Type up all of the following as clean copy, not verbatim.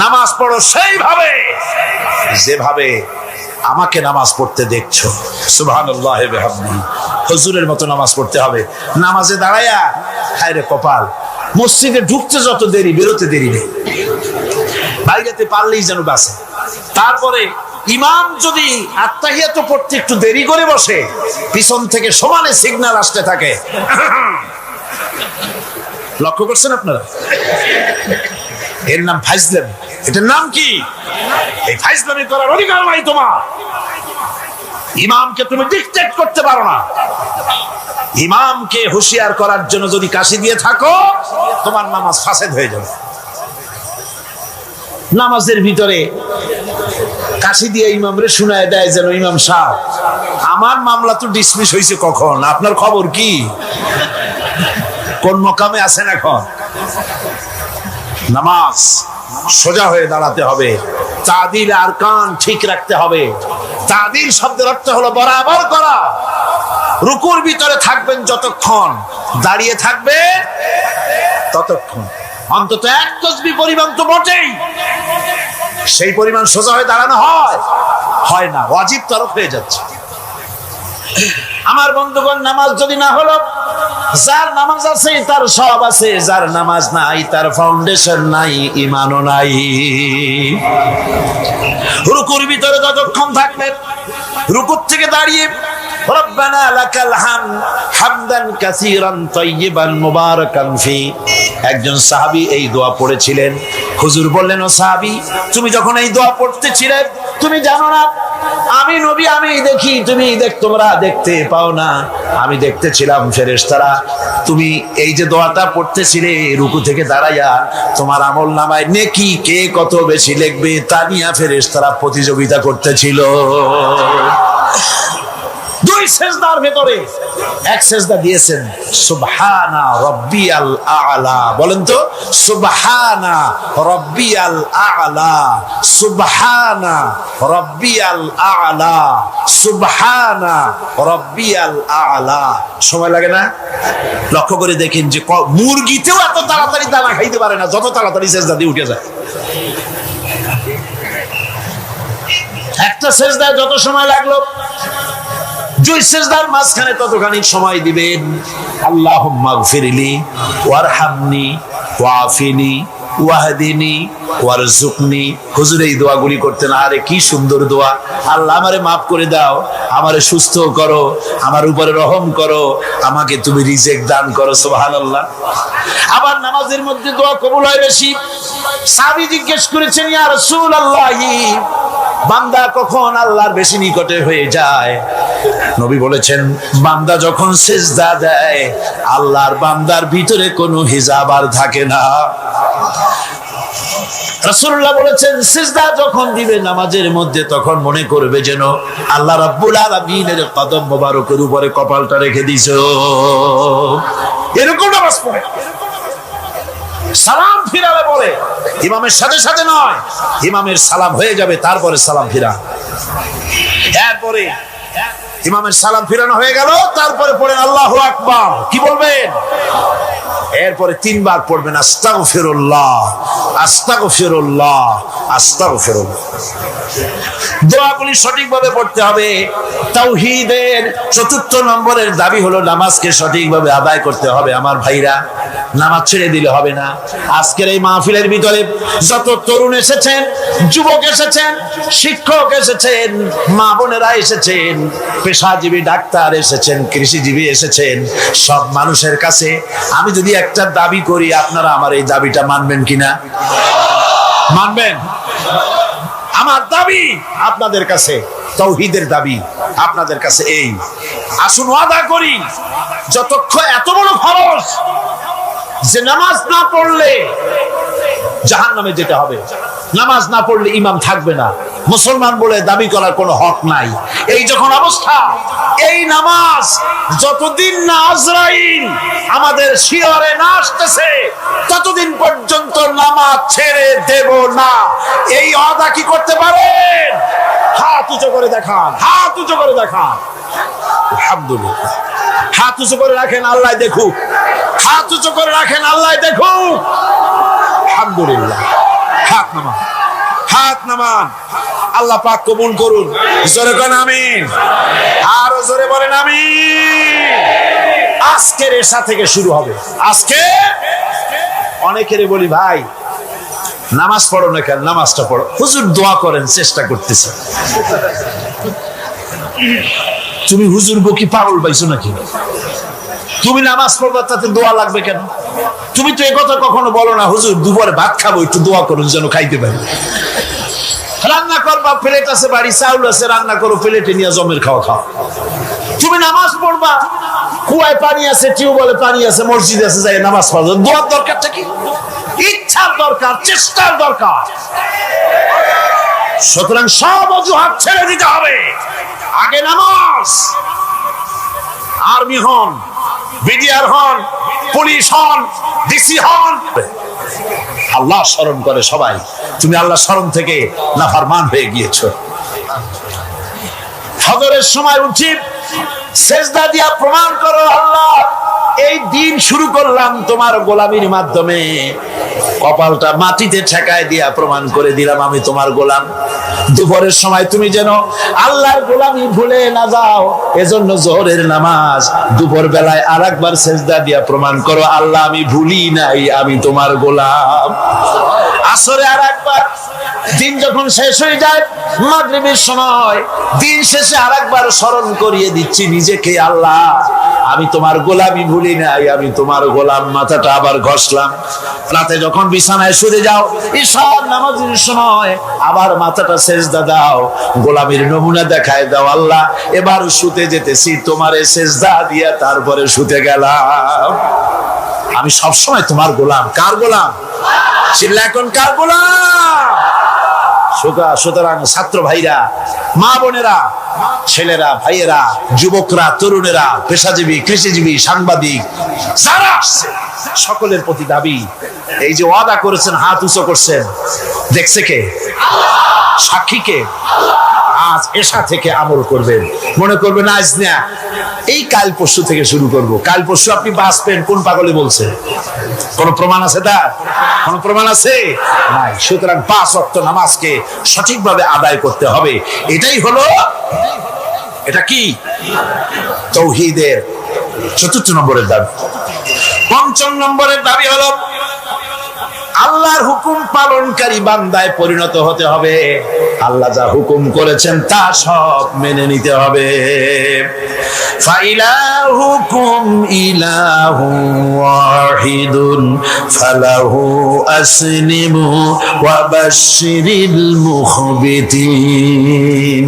নামাজ পড়ো সেইভাবে যেভাবে আমাকে নামাজ পড়তে দেখছো। সুবহানাল্লাহ ওয়া বিহামদিহি। হুজুরের মতো নামাজ পড়তে হবে। নামাজে দাঁড়ায়া হায়রে কপাল, মসজিদে ঢুকতে যত দেরি, বেরোতে দেরি নেই। বাইরেতে পারলেই যেন বাসে। তারপরে ইমাম যদি আত্তাহিয়াত পড়তে একটু দেরি করে বসে, পিছন থেকে সমানে সিগন্যাল আসতে থাকে। লক্ষ্য করছেন আপনারা? এর নাম ফাইজলামি। এটার নাম কি? এই ফাইজলামি করার অধিকার নাই তোমার। ইমামকে তুমি ডিকটেট করতে পারো না। ইমামকে হুঁশিয়ার করার জন্য যদি কাশি দিয়ে থাকো, তোমার নামাজ ফাসেদ হয়ে যাবে। নামাজের ভিতরে কাশি দিয়ে ইমামরে শুনায় দেয় যেন, ইমাম সাহেব আমার মামলা তো ডিসমিস হয়েছে কখন, আপনার খবর কি? কোন মকামে আছেন এখন? নামাজ সোজা হয়ে দাঁড়াতে হবে, তাদিল আরকান ঠিক রাখতে হবে। তাদিল শব্দের অর্থ হলো বরাবর করা। রুকুর ভিতরে থাকবেন যতক্ষণ, দাঁড়িয়ে থাকবে ততক্ষণ, অন্তত এক তাসবিহ পরিমাণ তো বটেই। সেই পরিমাণ সোজা হয়ে দাঁড়ানো হয় না, ওয়াজিব তরফ হয়ে যাচ্ছে। আমার বন্ধুগণ, নামাজ যদি না হলো, যার নামাজ আছে তার সব আছে, যার নামাজ নাই তার ফাউন্ডেশন নাই, ঈমানও নাই। রুকুর ভিতরে যতক্ষণ থাকবেন, রুকুর থেকে দাঁড়িয়ে রব্বানা লাকাল হামদ হামদান কাসীরান তাইয়িবান মুবারাকান ফি, একজন সাহাবী এই দোয়া পড়েছিলেন। হুজুর বললেন, ও সাহাবী, তুমি যখন এই দোয়া পড়তেছিলে তুমি জানো না আমি নবী, আমি দেখি, তুমি তোমরা দেখতে পাও না, আমি দেখতেছিলাম ফেরেশতারা তুমি এই যে দোয়াটা পড়তেছিলে রুকু থেকে দাঁড়াইয়া, তোমার আমল নামায় নেকি কে কত বেশি লিখবে তা নিয়ে ফেরেশতারা প্রতিযোগিতা করতেছিল। দুই সেজদার ভেতরে এক সেজদা দিয়েছেন সুবহানা রাব্বিয়াল আ'লা, বলেন তো সুবহানা রাব্বিয়াল আ'লা, সুবহানা রাব্বিয়াল আ'লা, সুবহানা রাব্বিয়াল আ'লা। সময় লাগে না? লক্ষ্য করে দেখেন যে মুরগিতেও এত তাড়াতাড়ি দানা খাইতে পারে না যত তাড়াতাড়ি সেজদা দিয়ে উঠে যায়। একটা সেজদায় যত সময় লাগলো, দুই সেজদার মাঝখানে ততখানি সময় দিবেন। আল্লাহুম্মা গফিরলি ওয়ারহামনি ওয়াফিনি ওয়াহদিনি ওয়ারযুকনি। হুজুর এই দোয়াগুলি করতেন, আরে কি সুন্দর দোয়া। আল্লাহ আমারে মাফ করে দাও, আমারে সুস্থ করো, আমার উপরে রহম করো, আমাকে তুমি রিজিক দান করো। সুবহানাল্লাহ। আবার নামাজের মধ্যে দোয়া কবুল হয় বেশি। সাহাবী জিজ্ঞেস করেছেন, ইয়া রাসূলুল্লাহ, বান্দা কখন আল্লাহর বেশি নিকটে হয়ে যায়? নবী বলেছেন, বান্দা যখন সিজদা দেয় আল্লাহর বান্দার ভিতরে কোনো হিজাব আর থাকে না। রাসূলুল্লাহ বলেছেন, সিজদা যখন দিবে নামাজের মধ্যে তখন মনে করবে যেন আল্লাহ রাব্বুল আলামিনের কদম মোবারকের উপরে কপালটা রেখে দিছো। এরকম নামাজ পড়ে। সালাম ফিরালে বলে ইমামের সাথে সাথে নয়, ইমামের সালাম হয়ে যাবে তারপরে সালাম ফিরা। এরপরে ইমামের সালাম ফিরানো হয়ে গেল, তারপরে পড়েন আল্লাহু আকবার। কি বলবেন? এরপরে তিনবার পড়বেন আস্তাগফিরুল্লাহ আস্তাগফিরুল্লাহ আস্তাগফিরুল্লাহ। দোয়াগুলি সঠিকভাবে পড়তে হবে। তাওহীদের ৪র্থ নম্বরের দাবি হলো নামাজকে সঠিকভাবে আদায় করতে হবে। আমার ভাইরা, নামাজ ছেড়ে দিলে হবে না। আজকের এই মাহফিলের ভিতরে যত তরুণ এসেছেন, যুবক এসেছেন, শিক্ষক এসেছেন, মা বোনেরা এসেছেন, পেশাজীবী ডাক্তার এসেছেন, কৃষিজীবী এসেছেন, সব মানুষের কাছে আমি যদি একটা দাবি করি, আপনারা আমার এই দাবিটা মানবেন কিনা? মানবেন? আমার দাবি আপনাদের কাছে, তাওহীদের দাবি আপনাদের কাছে এই, আসুন ওয়াদা করি, যতক্ষণ এত বড় ফরজ যে নামাজ না পড়লে জাহান্নামে যেতে হবে, নামাজ না পড়লে ইমাম থাকবে না, মুসলমান বলে দাবি করার কোনো হক নাই, এই যখন অবস্থা, এই নামাজ যতদিন না আজরাইল আমাদের শিয়রে না আসতেছে ততদিন পর্যন্ত নামাজ ছেড়ে দেব না। এই ওয়াদা কি করতে পারেন? হাত উঁচু করে দেখান, হাত উঁচু করে দেখান। আলহামদুলিল্লাহ। হাত উঁচু করে রাখেন, আল্লাহ দেখুক। হাত উঁচু করে রাখেন, আল্লাহ দেখুক। আলহামদুলিল্লাহ। হাত নামান, হাত নামান। আল্লাহ পাক কবুল করুন। জোরে কোন আমিন, আরো জোরে বলেন আমিন। আজকের এশা থেকে শুরু হবে। আজকে অনেকেরই বলি, ভাই নামাজ পড়ো না কেন? নামাজটা পড়ো। হুজুর দোয়া করেন, চেষ্টা করতেছে। তুমি হুজুর বকি পাগল পাইছো নাকি? তুমি নামাজ পড়বা, তাতে দোয়া লাগবে কেন? তুমি তো একথা কখনো বলো না, হুজুর দুপুরে ভাত খাবো, একটু দোয়া করুন যেন খাইতে পারি। রান্না করবা, প্লেট আছে বাড়ি, চাউল আছে, রান্না করো, প্লেটে নিয়ে জমের খাওয়া খাও। তুমি নামাজ পড়বা, কুয়ায় পানি আছে, টিউবওয়েলে পানি আছে, মসজিদ আছে, যাই নামাজ পড়ো। দোয়ার দরকারটা কি? ইচ্ছার দরকার, চেষ্টার দরকার। সুতরাং সব অজুহাত ছেড়ে দিতে হবে। আগে নামাজ। আর্মি হন, বিডিআর হন, পুলিশ হন, ডিসি হন, আল্লাহ স্মরণ করে সবাই। তুমি আল্লাহ স্মরণ থেকে নাফরমান হয়ে গিয়েছো। ফজরের সময় উচিত সেজদা দিয়া প্রমাণ করো, আল্লাহ এই দিন শুরু করলাম তোমার গোলামির মাধ্যমে। কপালটা মাটিতে ঠেকায় দিয়া প্রমাণ করে দিলাম আমি তোমার গোলাম। দুপুরের সময় তুমি যেন আল্লাহর গোলামি ভুলে না যাও, এজন্য জোহরের নামাজ দুপুর বেলায় আরেকবার সেজদা দিয়া প্রমাণ করো, আল্লাহ আমি ভুলি নাই, আমি তোমার গোলাম। আসরে আরেকবার, দিন যখন শেষ হয়ে যায় মাগরিবের সময়, দিন শেষে আরেকবার স্মরণ করিয়ে দিচ্ছি নিজেকে, আল্লাহ আমি তোমার গোলামি ভুলি নাই, আমি তোমার গোলাম। মাথাটা আবার ঘষলাম। রাতে যখন বিছানায় শুয়ে যাও, ঈশার নামাজের সময় আবার মাথাটা সেজদা দাও, গোলামির নমুনা দেখায় দাও, আল্লাহ এবার শুতে যেতেছি, তোমারে সেজদা দিয়া তারপরে শুতে গেলাম। আমি সবসময় তোমার গোলাম। কার গোলাম? চিল্লা এখন, কার গোলাম? সুতরাং ছাত্র ভাইরা, মা বোনেরা, ছেলেরা, ভাইয়েরা, যুবকরা, তরুণেরা, পেশাজীবী, কৃষিজীবী, সাংবাদিক যারা আসছে, সকলের প্রতি দাবি, এই যে ওয়াদা করেছেন, হাত উঁচু করছেন, দেখছে কে? সাক্ষী কে? আজ এশা থেকে আমল করবেন। মনে করবেন আজ না, এই কাল পরশু থেকে শুরু করব। কাল পরশু আপনি বাঁচবেন, কোন পাগলে বলছে? কোন প্রমাণ আছে তার? কোন প্রমাণ আছে? নাই। সুতরাং 5 ওয়াক্ত নামাজকে সঠিকভাবে আদায় করতে হবে। এটাই হলো, এটা কি? তাওহীদের 4th নম্বরের দাবি। 5ম নম্বরের দাবি হলো আল্লাহর হুকুম পালনকারী বান্দায় পরিণত হতে হবে। আল্লাহ যা হুকুম করেছেন তা সব মেনে নিতে হবে। ফাইলাহুকুম ইলাহু ওয়াহিদুন ফালাহু আসলিমু ওয়া বাশশিরিল মুখবিতিন।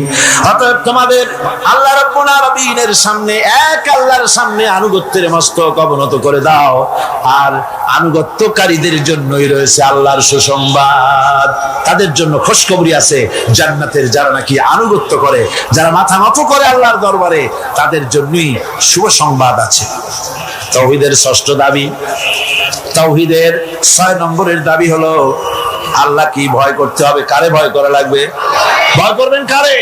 অতএব তোমাদের আল্লাহ রাব্বুল আলামিনের সামনে, এক আল্লাহর সামনে আনুগত্যের মস্তক অবনত করে দাও। আর আনুগত্যকারীদের জন্যই রয়েছে আল্লাহর সুসংবাদ। তাদের জন্য খুশখবরি আছে জান্নাতের, যারা নাকি আনুগত্য করে, যারা মাথা নত করে আল্লাহর দরবারে, তাদের জন্যই শুভ সংবাদ আছে। তাওহীদের 6ষ্ঠ দাবি। তাওহীদের 6 নম্বরের দাবি হলো আল্লাহ কি ভয় করতে হবে। কারে ভয় করা লাগবে? ভয় করবেন কারে?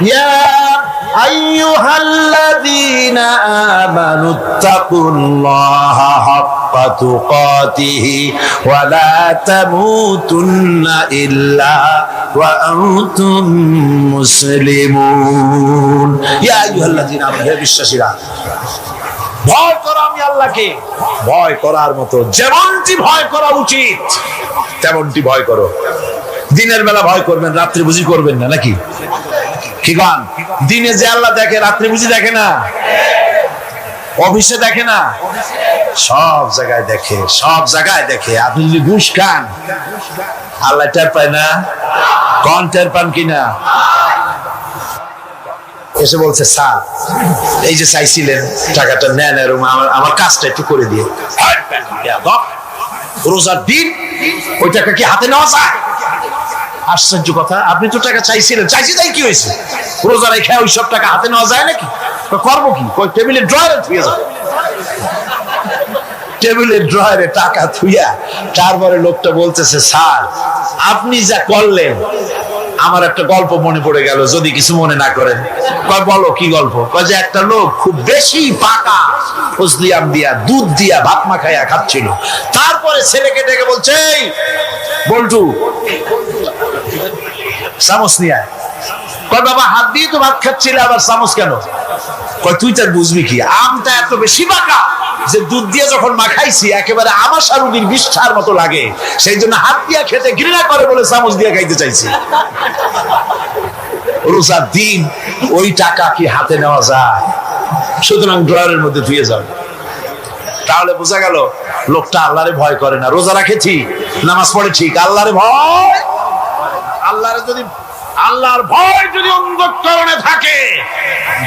ইয়া আইয়ুহাল্লাযীনা আমানুত্তাকুল্লাহা হাক্কা তুকাতিহি ওয়া লা তামুতুন্না ইল্লা ওয়া আনতুম মুসলিমুন। ইয়া আইয়ুহাল্লাযীনা আমানু, হে বিশ্বাসীরা, ভয় করো আমি আল্লাহকে। ভয় করার মতো যেমনটি ভয় করা উচিত তেমনটি ভয় করো। দিনের বেলা ভয় করবেন, রাত্রে বুঝি করবেন না নাকি? কি গান? দিনে যে আল্লাহ দেখে, রাত্রে বুঝি দেখে না? অফিসে দেখে না? সব জায়গায় দেখে, সব জায়গায় দেখে। আপনি যদি ঘুষ খান, আল্লাহ টের পায় না? কোন টের পান কিনা? এসে বলছে, স্যার এই যে চাইছিলেন টাকাটা নেন, আমার কাজটা একটু করে দিয়ে। রোজার দিন ওই টাকা কি হাতে নেওয়া যায়? আশ্চর্য কথা, আপনি তো টাকা চাইছিলেন, চাইছি তাই কি হয়েছে? রোজা রেখে ওই সব টাকা হাতে নেওয়া যায় নাকি? করবো কি? টেবিলের ড্রয়ারে থুয়ে যাবে। টেবিলের ড্রয়ারে টাকা থুইয়া তারপরে লোকটা বলতেছে, স্যার আপনি যা করলেন আমার একটা গল্প মনে পড়ে গেল, যদি কিছু মনে না করেন। কয় বলো কি গল্প? কয় যে একটা লোক খুব বেশি পাকা ফজলি আম দিয়া দুধ দিয়া ভাত মাখাইয়া খাচ্ছিল। তারপরে ছেলেকে ডেকে বলছে, এই বল্টু চামচ নিয়ে আয়। কয় বাবা হাত দিয়ে তো ভাত খাচ্ছিলে, আবার চামচ কেন? কয় তুই তার বুঝবি কি, আমটা এত বেশি পাকা যে দুধ দিয়ে যখন মাখাইছি একেবারে আমাশা রুগীর বিষ্ঠার মতো লাগে, সেই জন্য হাত দিয়া খেতে ঘৃণা করে বলে চামচ দিয়ে খাইতে চাইছি। রোজার দিন ওই টাকা কি হাতে নেওয়া যায়? সুতরাং ড্রয়ারের মধ্যে ধুয়ে যাবে। তাহলে বোঝা গেল লোকটা আল্লাহরে ভয় করে না। রোজা রাখে ঠিক, নামাজ পড়ে ঠিক, আল্লাহরে ভয়, আল্লাহর ভয় যদি অন্তঃকরণে থাকে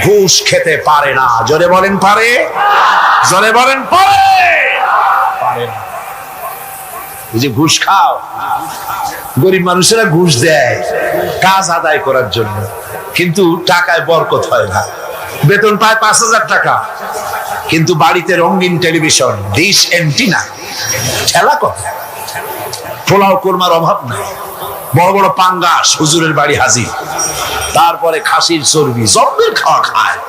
ঘুষ খেতে পারে না। জোরে বলেন পারে, জোরে বলেন পারে, পারে না। এই যে ঘুষ খাও, গরিব মানুষেরা ঘুষ দেয় কাজ আদায় করার জন্য, কিন্তু টাকায় বরকত হয় না। বেতন পায় 5,000 টাকা, কিন্তু বাড়িতে রঙিন টেলিভিশন, ডিশ অ্যান্টিনা, ঠেলা কথা, পোলাও কোরমার অভাব নাই, বড় বড় পাঙ্গাস হুজুরের বাড়ি হাজির, তারপরে খাসির চর্বি, জব্বের খাওয়া খায়।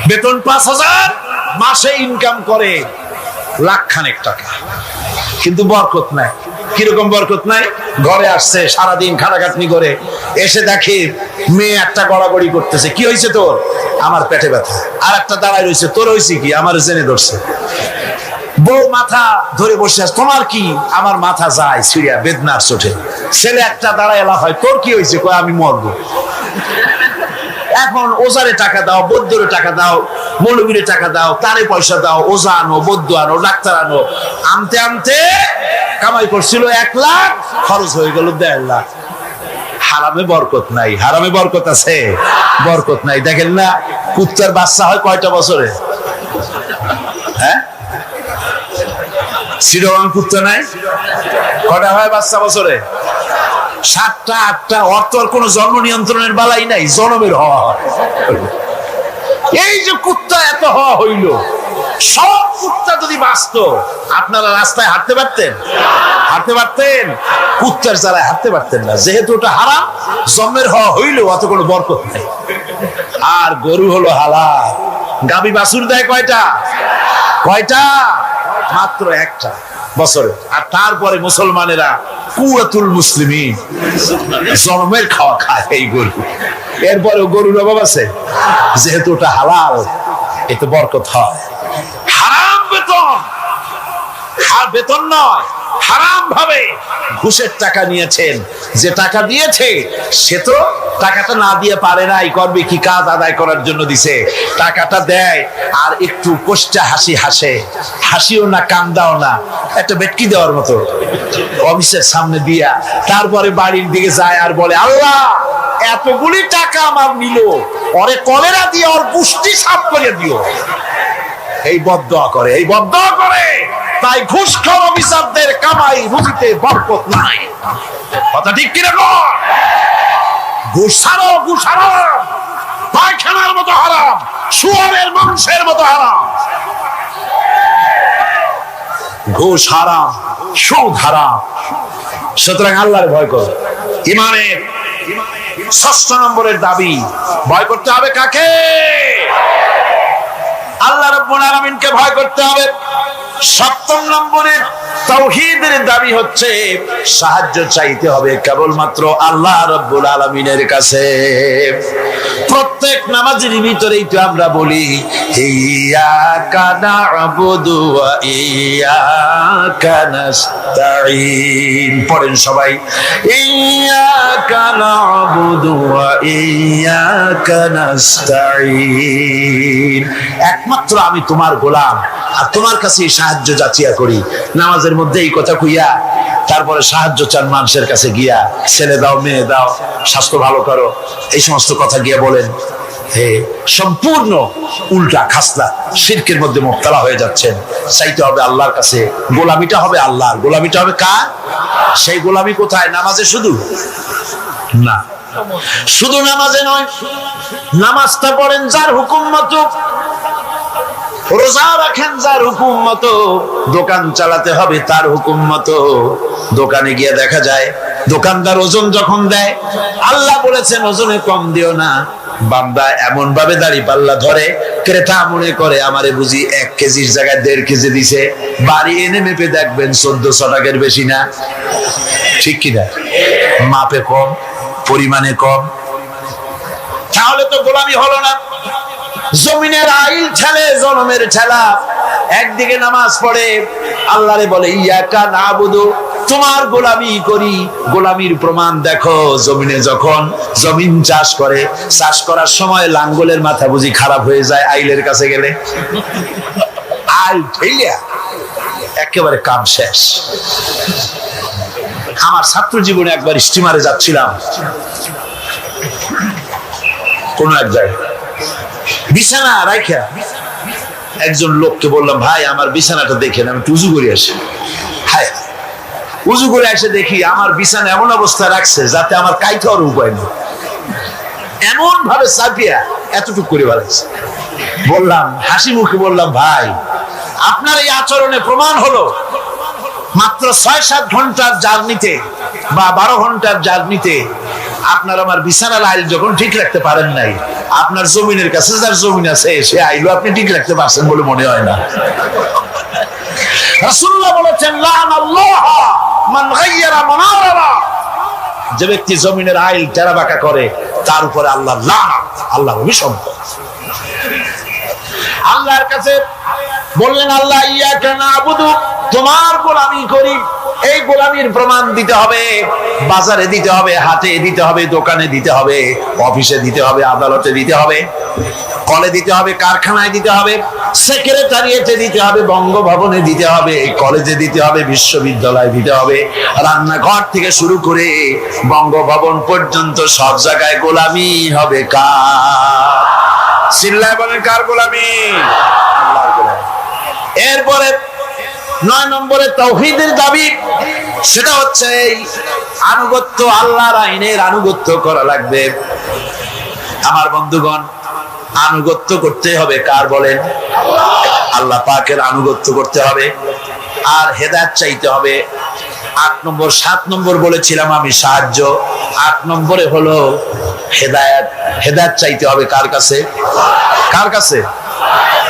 বেতন 5,000, মাসে ইনকাম করে লাখখানেক টাকা, কিন্তু বরকত নাই। কিরকম বরকত নাই? ঘরে আসছে, সারাদিন খাটাখাটনি করে এসে দেখে মেয়ে একটা গড়াগড়ি করতেছে। কি হয়েছে তোর? আমার পেটে ব্যথা। আর একটা দাঁড়ায় রয়েছে, তোর হয়েছে কি? আমার জেনে ধরছে। বউ মাথা ধরে বসে আছে, তোমার কি? আমার মাথা যায় সিরিয়া বেদনার চোটে। ছেলে একটা দাঁড়ায় এলা হয়, তোর কি হয়েছে? কয় আমি মরবো। এখন ওজারে টাকা দাও, বৌদ্ধরে টাকা দাও, মৌলবীরে টাকা দাও, তারে পয়সা দাও, ওজা আনো, বৌদ্ধ আনো, ডাক্তার আনো, আনতে আনতে কামাই করছিল 1 লাখ, খরচ হয়ে গেল 1.5 লাখ। হারামে বরকত নাই। হারামে বরকত আছে? বরকত নাই। দেখেন না কুত্তার বাচ্চা হয় কয়টা বছরে? হ্যাঁ, শ্রীরমান কুত্তা নাই, কটা হয় বাচ্চা বছরে? 7টা 8টা। অর্থ আর কোন জন্ম নিয়ন্ত্রণের বালাই নাই, জন্মের হওয়া হয়। এই যে কুত্তা এত হওয়া হইল, সব কুত্তা যদি বাঁচত, আপনারা রাস্তায় হাঁটতে পারতেন? হাঁটতে পারতেন? কুত্তার জ্বালায় হাঁটতে পারতেন না, যেহেতু ওটা হারাম। জন্মের হওয়া হইল, অত কোনো বরকত নাই। আর গরু হলো হালাল। গাবি বাছুর দেয় কয়টা? কয়টা? মাত্র 1টা বছরে। আর তারপরে মুসলমানেরা কুয়াতুল মুসলিমিন, জন্মের খাওয়া খায় এই গরু। এরপরেও গরুর অভাব আছে, যেহেতু ওটা হালাল, এতে বরকত হয়। হারাম বেতন, আর বেতন নয়, হারাম ভাবে ঘুষের টাকা নিয়েছেন। যে টাকা দিয়েছে সে তো টাকাটা না দিয়ে পারে নাই, করবে কি? কাজ আদায় করার জন্য দিছে। টাকাটা দেয় আর একটু কোষ্টা হাসি হাসে, হাসিও না কান্দাও না, একটা বেটকি দেওয়ার মতো অফিসের সামনে দিয়া তারপরে বাড়ির দিকে যায় আর বলে, আল্লাহ এতগুলি টাকা আমার নিল, ওরে কলেরা দিয়ে ওর পুষ্টি সাফ করে দিও। এই বদদোয়া করে, এই বদদোয়া করে। তাই ঘুষখোর অফিসারদের কামাই রুজিতে বরকত নাই। কথা ঠিক কিনা? ঘুষ ছাড়ো, ঘুষ হারাম, পায়খানার মতো হারাম, শুয়োরের মাংসের মতো হারাম। ঘুষ হারাম, সুদ হারাম। সুতরাং আল্লাহর ভয় করো। ইমানের 6 নম্বরের দাবি, ভয় করতে হবে কাকে? আল্লাহ রাব্বুল আলামিনকে ভয় করতে হবে। 7 নম্বরের তাওহীদের দাবি হচ্ছে সাহায্য চাইতে হবে কেবলমাত্র আল্লাহ রাব্বুল আলামিনের কাছে। প্রত্যেক নামাজের ভিতরেই তো আমরা বলি, ইয়্যাকা না'বুদু ওয়া ইয়্যাকা নাস্তাঈন। পড়েন সবাই, ইয়্যাকা না'বুদু ওয়া ইয়্যাকা নাস্তাঈন। একমাত্র আমি তোমার গোলাম, আর তোমার কাছে সাহায্য যাচিয়া করি। নামাজের মধ্যে এই কথা কইয়া তারপরে সাহায্য চান মানুষের কাছে গিয়া, ছেলে দাও, মেয়ে দাও, স্বাস্থ্য ভালো করো, এই সমস্ত কথা গিয়া বলেন। হে, সম্পূর্ণ উল্টা খাসলা, শিরকের মধ্যে মুবতালা হয়ে যাচ্ছেন। চাইতে হবে আল্লাহর কাছে, গোলামিটা হবে আল্লাহর। গোলামিটা হবে কার? সেই গোলামি কোথায়? নামাজে শুধু না, শুধু নামাজে নয়, নামাজটা পড়েন যার হুকুম মতো, রোজা রাখেন যার হুকুম মতো, দোকান চালাতে হবে তার হুকুম মতো। দোকানে গিয়ে দেখা যায় দোকানদার ওজন যখন দেয়, আল্লাহ বলেছেন ওজনে কম দিও না। বান্দা এমন ভাবে দাড়ি পাল্লা ধরে, ক্রেতা মনে করে আমারে বুঝি 1 কেজির জায়গায় 1.5 কেজি দিছে। বাড়ি এনে মেপে দেখবেন 1400 টাকার বেশি না। ঠিক কিনা? মাপে কম, পরিমাণে কম। তাহলে তো গোলামি হলো না। জমিনের আইল ঠেলে জনমের ঠেলা। একদিকে নামাজ পড়ে, আল্লাহরে বলে ইয়াকা নাবুদু, তোমার গোলামি করি। গোলামির প্রমাণ দেখো, জমিনে যখন জমিন চাষ করে, চাষ করার সময় লাঙ্গলের মাথা বুঝি খারাপ হয়ে যায় আইলের কাছে গেলে? আইল ঠেলিয়া একেবারে কাম শেষ। আমার ছাত্র জীবনে একবার স্টিমারে যাচ্ছিলাম কোন এক জায়গায়, বিছানা রাখা একজন লোককে বললাম, ভাই আমার বিছানাটা দেখেন, আমি উজু করে আসি। হায়, উজু করে এসে দেখি আমার বিছানা এমন অবস্থা রাখছে যাতে আমার কাইতে হওয়ার উপায় নেই, এমন ভাবে চাপিয়া এতটুকু করে বেড়াচ্ছে। বললাম, হাসি মুখে বললাম, ভাই আপনার এই আচরণে প্রমাণ হলো মাত্র 6-7 ঘন্টার জার্নিতে বা 12 ঘন্টার জার্নিতে আপনার আমার বিছানার আইল যখন ঠিক রাখতে পারেন নাই, আপনার জমিনের কাছে যার জমিন আছে সে আইলও আপনি ঠিক রাখতে পারছেন বলে মনে হয় না। রাসূলুল্লাহ বলেছেন, লানাল্লাহ মান গায়্যারা মানারা, যে ব্যক্তি জমিনের আইল টেরা বাঁকা করে তার উপরে আল্লাহ লানত, আল্লাহর অভিশাপ। আল্লাহর কাছে বললেন, আল্লাহ ইয়াকা নাবুদু, তোমার গোলামি করি। এই গোলামির প্রমাণ দিতে হবে, বাজারে দিতে হবে, হাটে দিতে হবে, দোকানে দিতে হবে, অফিসে দিতে হবে, আদালতে দিতে হবে, কলে দিতে হবে, কারখানায় দিতে হবে, সেক্রেটারিয়েটে দিতে হবে, বঙ্গভবনে দিতে হবে, কলেজে দিতে হবে, বিশ্ববিদ্যালয়ে দিতে হবে, রান্নাঘর থেকে শুরু করে বঙ্গভবন পর্যন্ত সব জায়গায় গোলামি হবে কার? চিল্লায় বলেন, কার গোলামি? আল্লাহর গোলামি। এরপরে 9 নম্বরে তাওহীদের দাবি, সেটা হচ্ছে আনুগত্য, আল্লাহর আইনের আনুগত্য করা লাগবে। আমার বন্ধুগণ, আনুগত্য করতে হবে কার বলেন? আল্লাহ পাকের আনুগত্য করতে হবে, আর হেদায়েত চাইতে হবে। 8 নম্বর, 7 নম্বর বলেছিলাম আমি সাহায্য, 8 নম্বরে হলো হেদায়েত। হেদায়েত চাইতে হবে কার কাছে? কার কাছে?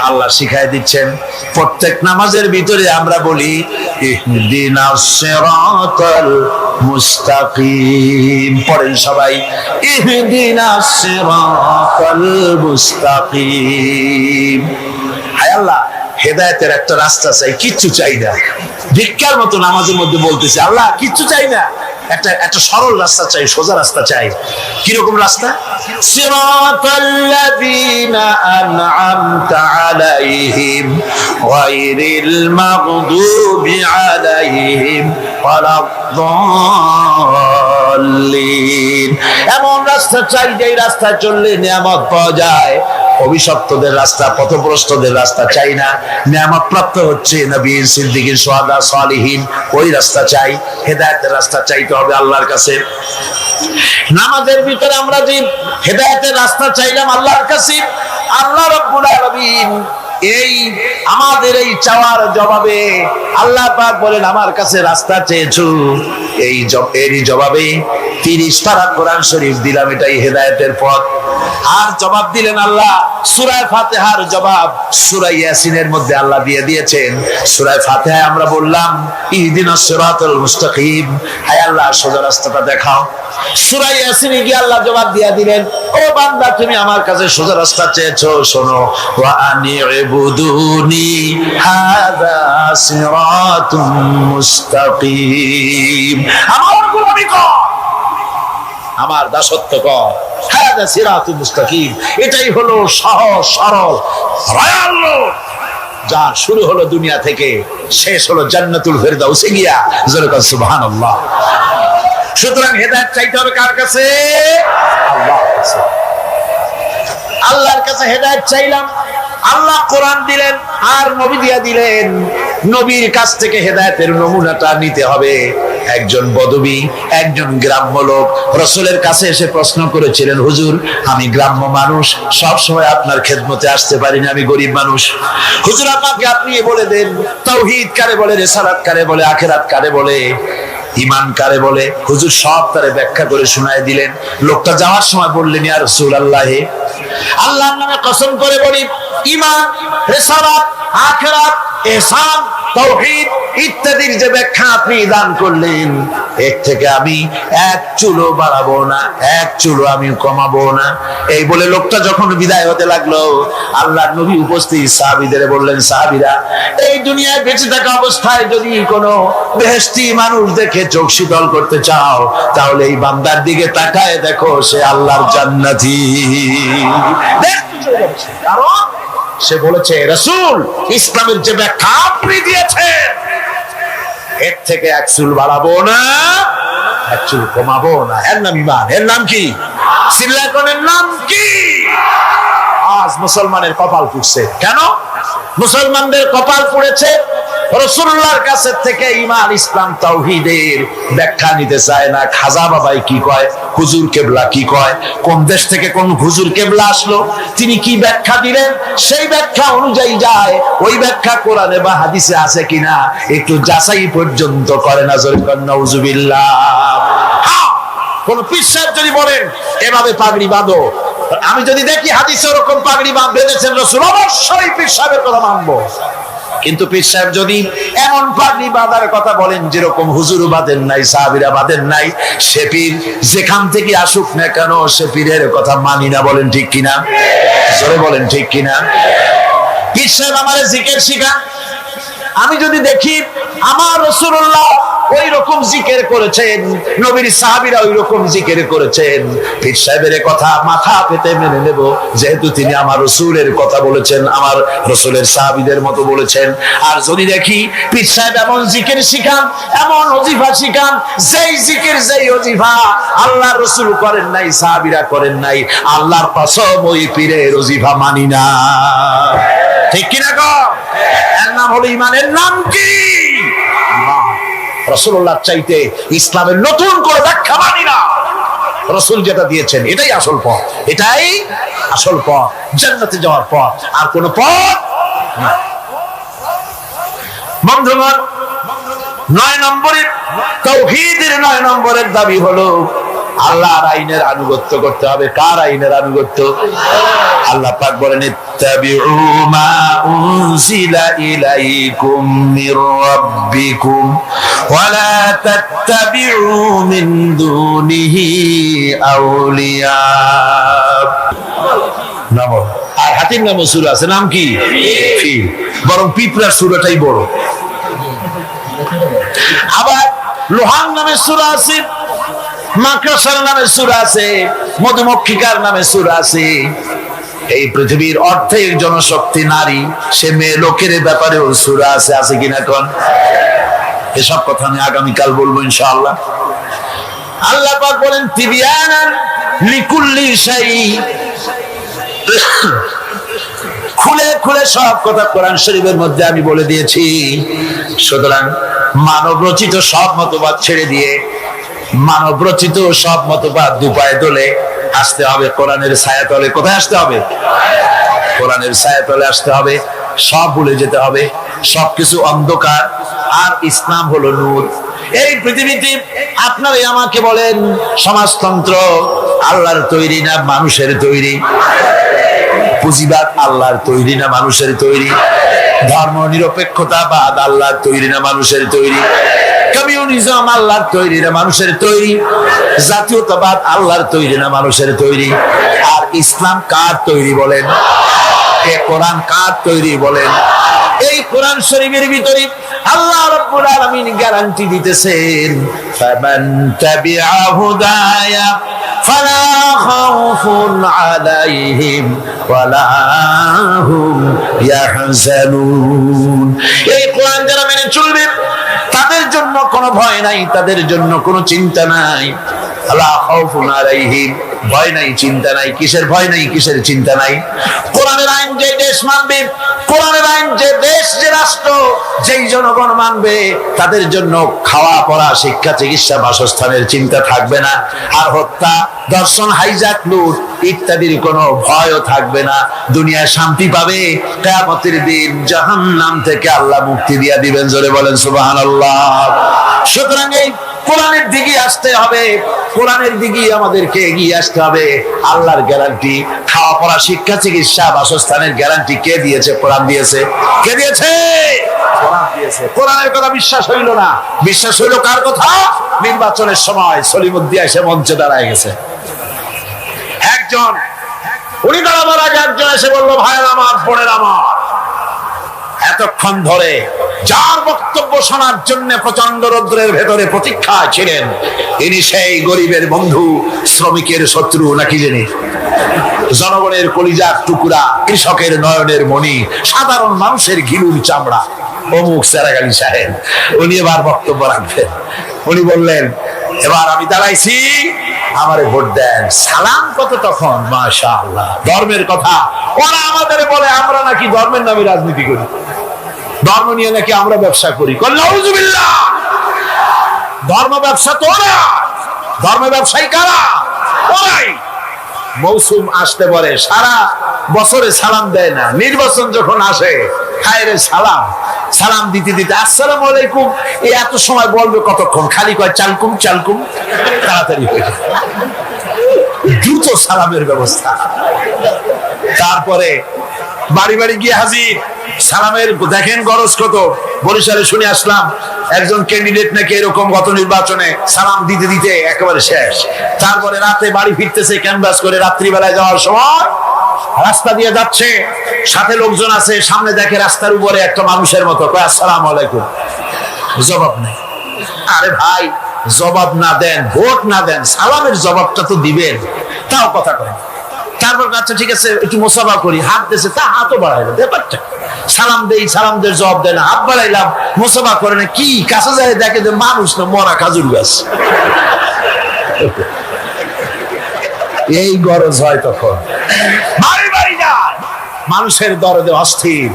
আল্লাহ শিখায় দিচ্ছেন। প্রত্যেক নামাজের ভিতরে আমরা বলি ইহদিনাস সিরাতাল মুস্তাকিম। পড়েন সবাই, ইহদিনাস সিরাতাল মুস্তাকিম। হায় আল্লাহ, হেদায়েতের একটা রাস্তা চাই, কিচ্ছু চাই না। ভিক্ষার মতো নামাজের মধ্যে বলতেছে, আল্লাহ কিচ্ছু চাই না, একটা সরল রাস্তা চাই, সোজা রাস্তা চাই। কিরকম রাস্তা? সিরাতাল্লাযীনা আন'আমতা আলাইহিম গায়রিল মাগদুবি আলাইহিম ওয়ালাদ-দাল্লিন। এমন রাস্তা চাই যে রাস্তা চললে নিয়ামত পাওয়া যায়। অভিশপ্তদের রাস্তা, পথভ্রষ্টদের রাস্তা চাই না। নিয়ামত প্রাপ্ত হচ্ছে নবীর, সিদ্দিকীর, শুহাদা, সালিহিন, ওই রাস্তা চাই। হেদায়েতের রাস্তা চাইতে হবে আল্লাহর কাছে। নামাজের ভিতরে আমরা যে হেদায়েতের রাস্তা চাইলাম আল্লাহর কাছে, আল্লাহ রাব্বুল আলামিন এই আমাদের এই চাওয়ার জবাবে আল্লাহ পাক বলেন, আমার কাছে রাস্তা চেয়েছো, এরই জবাবে 30 পারা কোরআন শরীফ দিলাম, এটাই হেদায়েতের পথ। আর জবাব দিলেন আল্লাহ, সূরা ফাতিহার জবাব সূরা ইয়াসিনের মধ্যে আল্লাহ দিয়ে দিয়েছেন। সূরা ফাতিহায় আমরা বললাম ইহদিনাস সিরাতাল মুস্তাকিম, হায় আল্লাহ সোজা রাস্তাটা দেখাও। সূরা ইয়াসিনে গিয়ে আল্লাহ জবাব দিয়ে দিলেন, ও বান্দা তুমি আমার কাছে সোজা রাস্তা চেয়েছো, শোনো, ওয়া আনি'বুদুনি হাযা সিরাতুম মুস্তাকিম, আমার গোলামি কর, আমার দাসত্ব কর। হাযা সিরাতুল মুস্তাকিম, এটাই হলো সহজ সরল রয়াল রোড, যা শুরু হলো দুনিয়া থেকে, শেষ হলো জান্নাতুল ফেরদাউসে গিয়া। যেরকম সুবহানাল্লাহ। সুতরাং হেদায়েত চাইতে হবে কার কাছে? আল্লাহর কাছে। আল্লাহর কাছে হেদায়েত চাইলাম, আল্লাহ কোরআন দিলেন আর নবী দিয়া দিলেন। নবীর কাছ থেকে হেদায়েতের নমুনাটা নিতে হবে। একজন বদবী, একজন গ্রাম্য লোক রাসূলের কাছে এসে প্রশ্ন করেছিলেন, হুজুর আমি গ্রাম্য মানুষ, সব সময় আপনার খেদমতে আসতে পারি না, আমি গরিব মানুষ, হুজুর আমাকে আপনি বলে দেন তাওহীদ কারে বলে, রিসালাত কারে বলে, আখিরাত কারে বলে, ঈমান কারে বলে। হুজুর সব তারে ব্যাখ্যা করে শোনায় দিলেন। লোকটা যাওয়ার সময় বললেন, ইয়া রাসূলুল্লাহ, আল্লাহর নামে কসম করে বলি, ঈমান, রিসালাত, আখিরাত, ইহসান, তাওহীদ ইত্যাদির যে ব্যাখ্যা আপনি দান করলেন, এর থেকে আমি এক চুলও বাড়াবো না, এক চুলও আমি কমাবো না। এই বলে লোকটা যখন বিদায় হতে লাগলো, আল্লাহর নবী উপস্থিত সাহাবীদের বললেন, সাহাবীরা, এই দুনিয়ায় বেঁচে থাকা অবস্থায় যদি কোনো বেহেশতি মানুষ দেখে চোখ শীতল করতে চাও, তাহলে এই বান্দার দিকে তাকায় দেখো, সে আল্লাহর জান্নাতি। কারণ সে বলেছে, রাসূল ইসলামের যে ব্যাখ্যা আপনি দিয়েছেন, এর থেকে এক চুল বাড়াবো না, এক চুল কমাবো না। এর নাম ঈমান। এর নাম কি? সিল্লাকনের নাম কি? আজ মুসলমানের কপাল পুড়ছে। কেন মুসলমানদের কপাল পুড়েছে? রাসূলুল্লাহর কাছে থেকে ঈমান, ইসলাম, তাওহীদের ব্যাখ্যা নিতে চায় না। খাজা বাবাই কি কয়, হুজুর কেবলা কি কয়, কোন দেশ থেকে কোন হুজুর কেবলা আসলো, তিনি কি ব্যাখ্যা দিলেন, সেই ব্যাখ্যা অনুযায়ী যায়। ওই ব্যাখ্যা কোরআনে বা হাদিসে আছে কিনা একটু যাচাই পর্যন্ত করে না। জোরে কর নাউজুবিল্লাহ। কোন পীর সাহেব যদি বলেন এভাবে পাগড়ি বাঁধো, আমি যদি দেখি হাদিসে ওরকম পাগড়ি বেঁধেছেন রাসূল, অবশ্যই পীর সাহেবের কথা মানবো। কিন্তু পীর সাহেব যদি এমন পাগড়ি বাঁধার কথা বলেন যেরকম হুজুর বাঁধেন নাই, সাহাবীরা বাঁধেন নাই, সে পীর যেখান থেকে আসুক না কেন, সে পীরের কথা মানি না। বলেন ঠিক কিনা? জোরে বলেন ঠিক কিনা? পীর সাহেব আমার জিকির শিখান, আমি যদি দেখি আমার রাসূলুল্লাহ ওই রকম জিকির করেছেন, নবীর সাহাবীরা ওই রকম জিকির করেছেন, পীর সাহেবের কথা মাথা পেতে মেনে নেব, যেহেতু তিনি আমার রাসূলের কথা বলেছেন, আমার রাসূলের সাহাবীদের মতো বলেছেন। আর যদি দেখি পীর সাহেব এমন জিকির শিখান, এমন ওজিফা শিখান, যেই জিকির, যেই ওজিফা আল্লাহর রাসূল করেন নাই, সাহাবীরা করেন নাই, আল্লাহর কসম ওই পীরের ওজিফা মানি না। ঠিক কিনা গো? এর নাম হলো ঈমান। এর নাম কি? রাসূলুল্লাহ চাইতে ইসলামের নতুন করে ব্যাখ্যা মানি না। রাসূল যেটা দিয়েছেন এটাই আসল পথ, এটাই আসল পথ, জান্নাতে যাওয়ার পথ, আর কোন পথ না। বন্ধুগণ, 9 নম্বরের তাওহীদের 9 নম্বরের দাবি হলো আল্লাহর আইনের আনুগত্য করতে হবে। কার আইনের আনুগত্য? আল্লাহ পাক বলেন, ইত্তাবিউ মা উনজিলা ইলাইকুম মির রাব্বিকুম ওয়া লা তাত্তাবিউ মিন দুনিহি আউলিয়া। নাম আর হাতির নাম সূরা আছে, নাম কি? ফিল। বরং পিঁপড়ার সূরাটাই বড়। আবার লোহান নামের সূরা আছে, মাকড়সার নামে সূরা আছে, মধুমক্ষিকার নামে সূরা আছে। এই পৃথিবীর অর্ধেক জনশক্তি নারী, সে মেয়ে লোকের ব্যাপারেও সূরা আছে। আছে কিনা কোন? এসব কথা আমি আগামীকাল বলবো ইনশাআল্লাহ। আল্লাহ পাক বলেন, তিবিয়ানান লিকুল্লি শাই, খুলে খুলে সব কথা কোরআন শরীফের মধ্যে আমি বলে দিয়েছি। সুতরাং মানব রচিত সব মতবাদ ছেড়ে দিয়ে মানব রচিত সব মতবাদ দুপায়ে দোলে আসতে হবে কোরআনের ছায়াতলে। কোথায় আসতে হবে? কোরআনের ছায়াতলে আসতে হবে। সব ভুলে যেতে হবে, সবকিছু অন্ধকার, আর ইসলাম হলো নূর। এই পৃথিবীতে আপনারা আমাকে বলেন, সমাজতন্ত্র আল্লাহর তৈরি না মানুষের তৈরি? পুঁজিবাদ আল্লাহর তৈরি না মানুষের তৈরি? ধর্ম নিরপেক্ষতাবাদ আল্লাহর তৈরি না মানুষের তৈরি? কমিউনিজম আল্লাহর তৈরি না মানুষের তৈরি? জাতীয়তাবাদ আল্লাহর তৈরি না মানুষের তৈরি? আর ইসলাম কার তৈরি বলেন? এ কোরআন কার তৈরি বলেন? এই কোরআন শরীফের ভিতরে আল্লাহ রাব্বুল আলামিন গ্যারান্টি দিতেছেন, ফামান তাবিআ হুদায়া ফালা খাউফুন আলাইহিম ওয়ালা হুম ইয়াহজানুন। এই কোরআন যারা মেনে চলবে তাদের জন্য কোনো ভয় নাই, তাদের জন্য কোনো চিন্তা নাই। লা খাউফুন আলাইহিম ভয় নাই চিন্তা নাই। কিসের ভয় নাই, কিসের চিন্তা নাই? কোরআনের আইন যে দেশ মানবে, কোরআনের আইন যে দেশ, যে রাষ্ট্র, যেই জনগণ মানবে, তাদের জন্য খাওয়া পড়া, শিক্ষা, চিকিৎসা, বাসস্থানের চিন্তা থাকবে না। আর হত্যা, দর্শন, হাইজাক, লুট ইত্যাদির কোনো ভয়ও থাকবে না। দুনিয়া শান্তি পাবে, কিয়ামতের দিন জাহান্নাম থেকে আল্লাহ মুক্তি দিয়ে দিবেন। জোরে বলেন সুবহানাল্লাহ। সুতরাং এই কোরআনের দিকে আসতে হবে, কোরআনের দিকে আমাদেরকে এগিয়ে আসতে হবে। আল্লাহর গ্যারান্টি, খাওয়া পড়া, শিক্ষা, চিকিৎসা, বাসস্থানের গ্যারান্টি কে দিয়েছে? কোরআন দিয়েছে। কে দিয়েছে? কোরআন দিয়েছে। কোরআনের কথা বিশ্বাস হইল না, বিশ্বাস হইল কার কথা? নির্বাচনের সময় সলিমুদ্দিন এসে মঞ্চে দাঁড়ায় গেছে। একজন উনি দাঁড়াবার আগে একজন এসে বলল, ভাইয়ের আমার, বোনের আমার, এতক্ষণ ধরে যার বক্তব্য শোনার জন্য প্রচন্ড রৌদ্রের ভেতরে প্রতীক্ষায় ছিলেন, ইনি সেই গরিবের বন্ধু, শ্রমিকের শত্রু, নাকি জানি জনগণের কলিজার টুকরা, কৃষকের নয়নের মণি, সাধারণ মানুষের ঘিলুর চামড়া, অমুক সেরাগালি সাহেব। উনি এবার বক্তব্য রাখবেন। উনি বললেন, এবার আমি দাঁড়াইছি, আমারে ভোট দেন। সালাম কত তখন, মাশাআল্লাহ। ধর্মের কথা ওরা আমাদের বলে, আমরা নাকি ধর্মের নামে রাজনীতি করি, ধর্ম নিয়ে নাকি আমরা ব্যবসা করি। নাউজুবিল্লাহ। ধর্ম ব্যবসা তো ওরা, ধর্ম ব্যবসায়ী কারা? ওরাই। মৌসুম আসতে পারে, সারা বছরে সালাম দেয় না, নির্বাচন যখন আসে, হায়রে সালাম, সালাম দিতে দিতে আসসালামু আলাইকুম, এই এত সময় বলবে কতক্ষণ? খালি কয় চালকুম চালকুম, তাড়াতাড়ি হয়ে যায়। দ্রুত সালামের ব্যবস্থা। তারপরে বাড়ি বাড়ি গিয়ে হাজির, সালামের দেখেন গরজ কত। বরিশালে শুনে আসলাম, একজন ক্যান্ডিডেট নাকি এরকম গত নির্বাচনে সালাম দিতে দিতে একেবারে শেষ। তারপরে রাতে বাড়ি ফিরতেছে ক্যানভাস করে, রাত্রিবেলায় যাওয়ার সময় রাস্তা দিয়ে যাচ্ছে, সাথে লোকজন আছে, সামনে দেখে রাস্তার উপরে একটা মানুষের মতো, কয় আসসালামু আলাইকুম, জবাব নেই। আরে ভাই, জবাব না দেন, ভোট না দেন, সালামের জবাবটা তো দিবেন, তাও কথা কয়। তারপর আচ্ছা ঠিক আছে একটু মোসাফা করি, হাত দিয়েছে, তা হাতও বাড়াইলো, ব্যাপারটা সালাম দেই, সালামদের জবাব দেয় না, হাত বাড়াইলাম, মোসাফা করে না, কি কাছে যায় দেখে যে মানুষ না মরা খাজুর গাছ। এই গরজ হয় তখন। বাড়ি বাড়ি যায়, মানুষের দরদে অস্থির,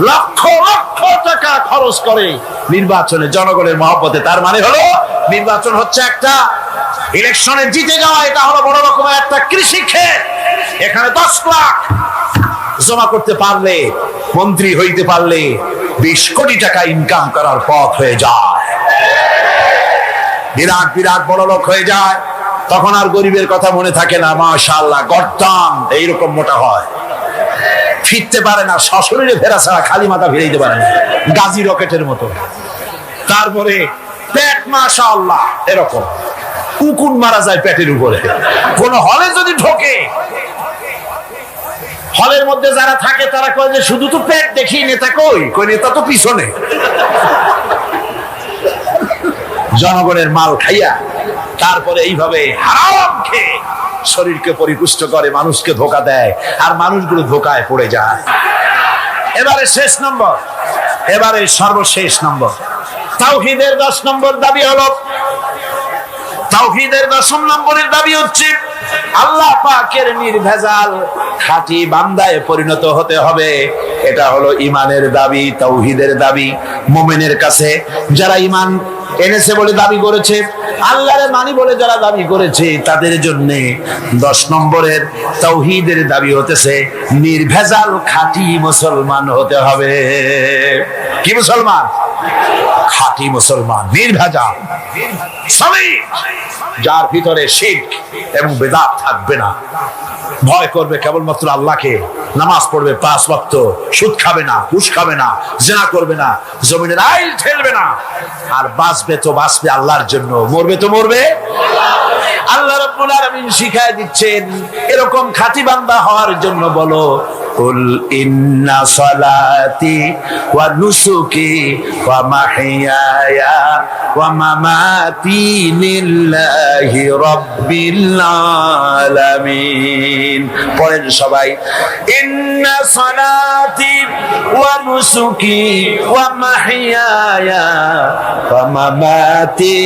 লক্ষ লক্ষ টাকা খরচ করে নির্বাচনে, জনগণের মহব্বতে। তার মানে হলো নির্বাচন হচ্ছে একটা ইলেকশনে জিতে যাওয়া, এটা হলো বড় রকমের একটা কৃষি ক্ষেত। এখানে 10 লাখ জমা করতে পারলে, মন্ত্রী হইতে পারলে 20 কোটি টাকা ইনকাম করার পথ হয়ে যায়, বিরাট বিরাট বড় লোক হয়ে যায়। তখন আর গরিবের কথা মনে থাকে না। মাশাআল্লাহ, গর্দান এইরকম মোটা হয়, ফিরতে পারে না, সশরীরে ফেরা ছাড়া খালি মাথা ফিরাইতে পারে না, গাজী রকেটের মতো। তারপরে পেট মাশাআল্লাহ এরকম, কুকুর মারা যায় পেটের উপরে। কোন হলে যদি ঢোকে, হলের মধ্যে যারা থাকে তারা কয় যে শুধু তো পেট দেখি, নেতা কই? কই নেতা তো পিছনে। জনগণের মাল খাইয়া তারপরে এইভাবে হারাম খেয়ে শরীরকে পরিপুষ্ট করে, মানুষকে ধোঁকা দেয়, আর মানুষগুলো ধোঁকায় পড়ে যায়। এবারে শেষ নম্বর, এবারে সর্বশেষ নম্বর, তাওহীদের 10 নম্বর দাবি হলো, তাওহীদের 10 নম্বরের দাবি হচ্ছে আল্লাহ পাকের নির্ভেজাল খাঁটি বান্দায় পরিণত হতে হবে। এটা হলো ঈমানের দাবি, তাওহীদের দাবি। মুমিনের কাছে যারা ঈমান এনেছে বলে দাবি করেছে, আল্লাহর মানি বলে যারা দাবি করেছে, তাদের জন্য 10 নম্বরের তাওহীদের দাবি হতেছে নির্ভেজাল খাঁটি মুসলমান হতে হবে। কি মুসলমান? খাঁটি মুসলমান, নির্ভেজাল, যার ভিতরে শিরক এবং বেদাত থাকবে না, ভয় করবে কেবলমাত্র আল্লাহকে, নামাজ পড়বে 5 ওয়াক্ত, সুদ খাবে না, ঘুষ খাবে না, জিনা করবে না, জমিনের আইল ঠেলবে না, আর বাঁচবে তো বাঁচবে আল্লাহর জন্য, মরবে তো মরবে। আল্লাহ রাব্বুল আলামিন শিখায় দিচ্ছেন, এরকম খাঁটি বান্দা হওয়ার জন্য বলো কুল ইন্না সালাতি ওয়া নুসুকি ওয়া মাহইয়ায়া ওয়া মামাতি লিল্লাহি রাব্বিল আলামিন। পড়েন সবাই, ইন্না সালাতি ওয়া নুসুকি ওয়া মাহইয়ায়া ওয়া মামাতি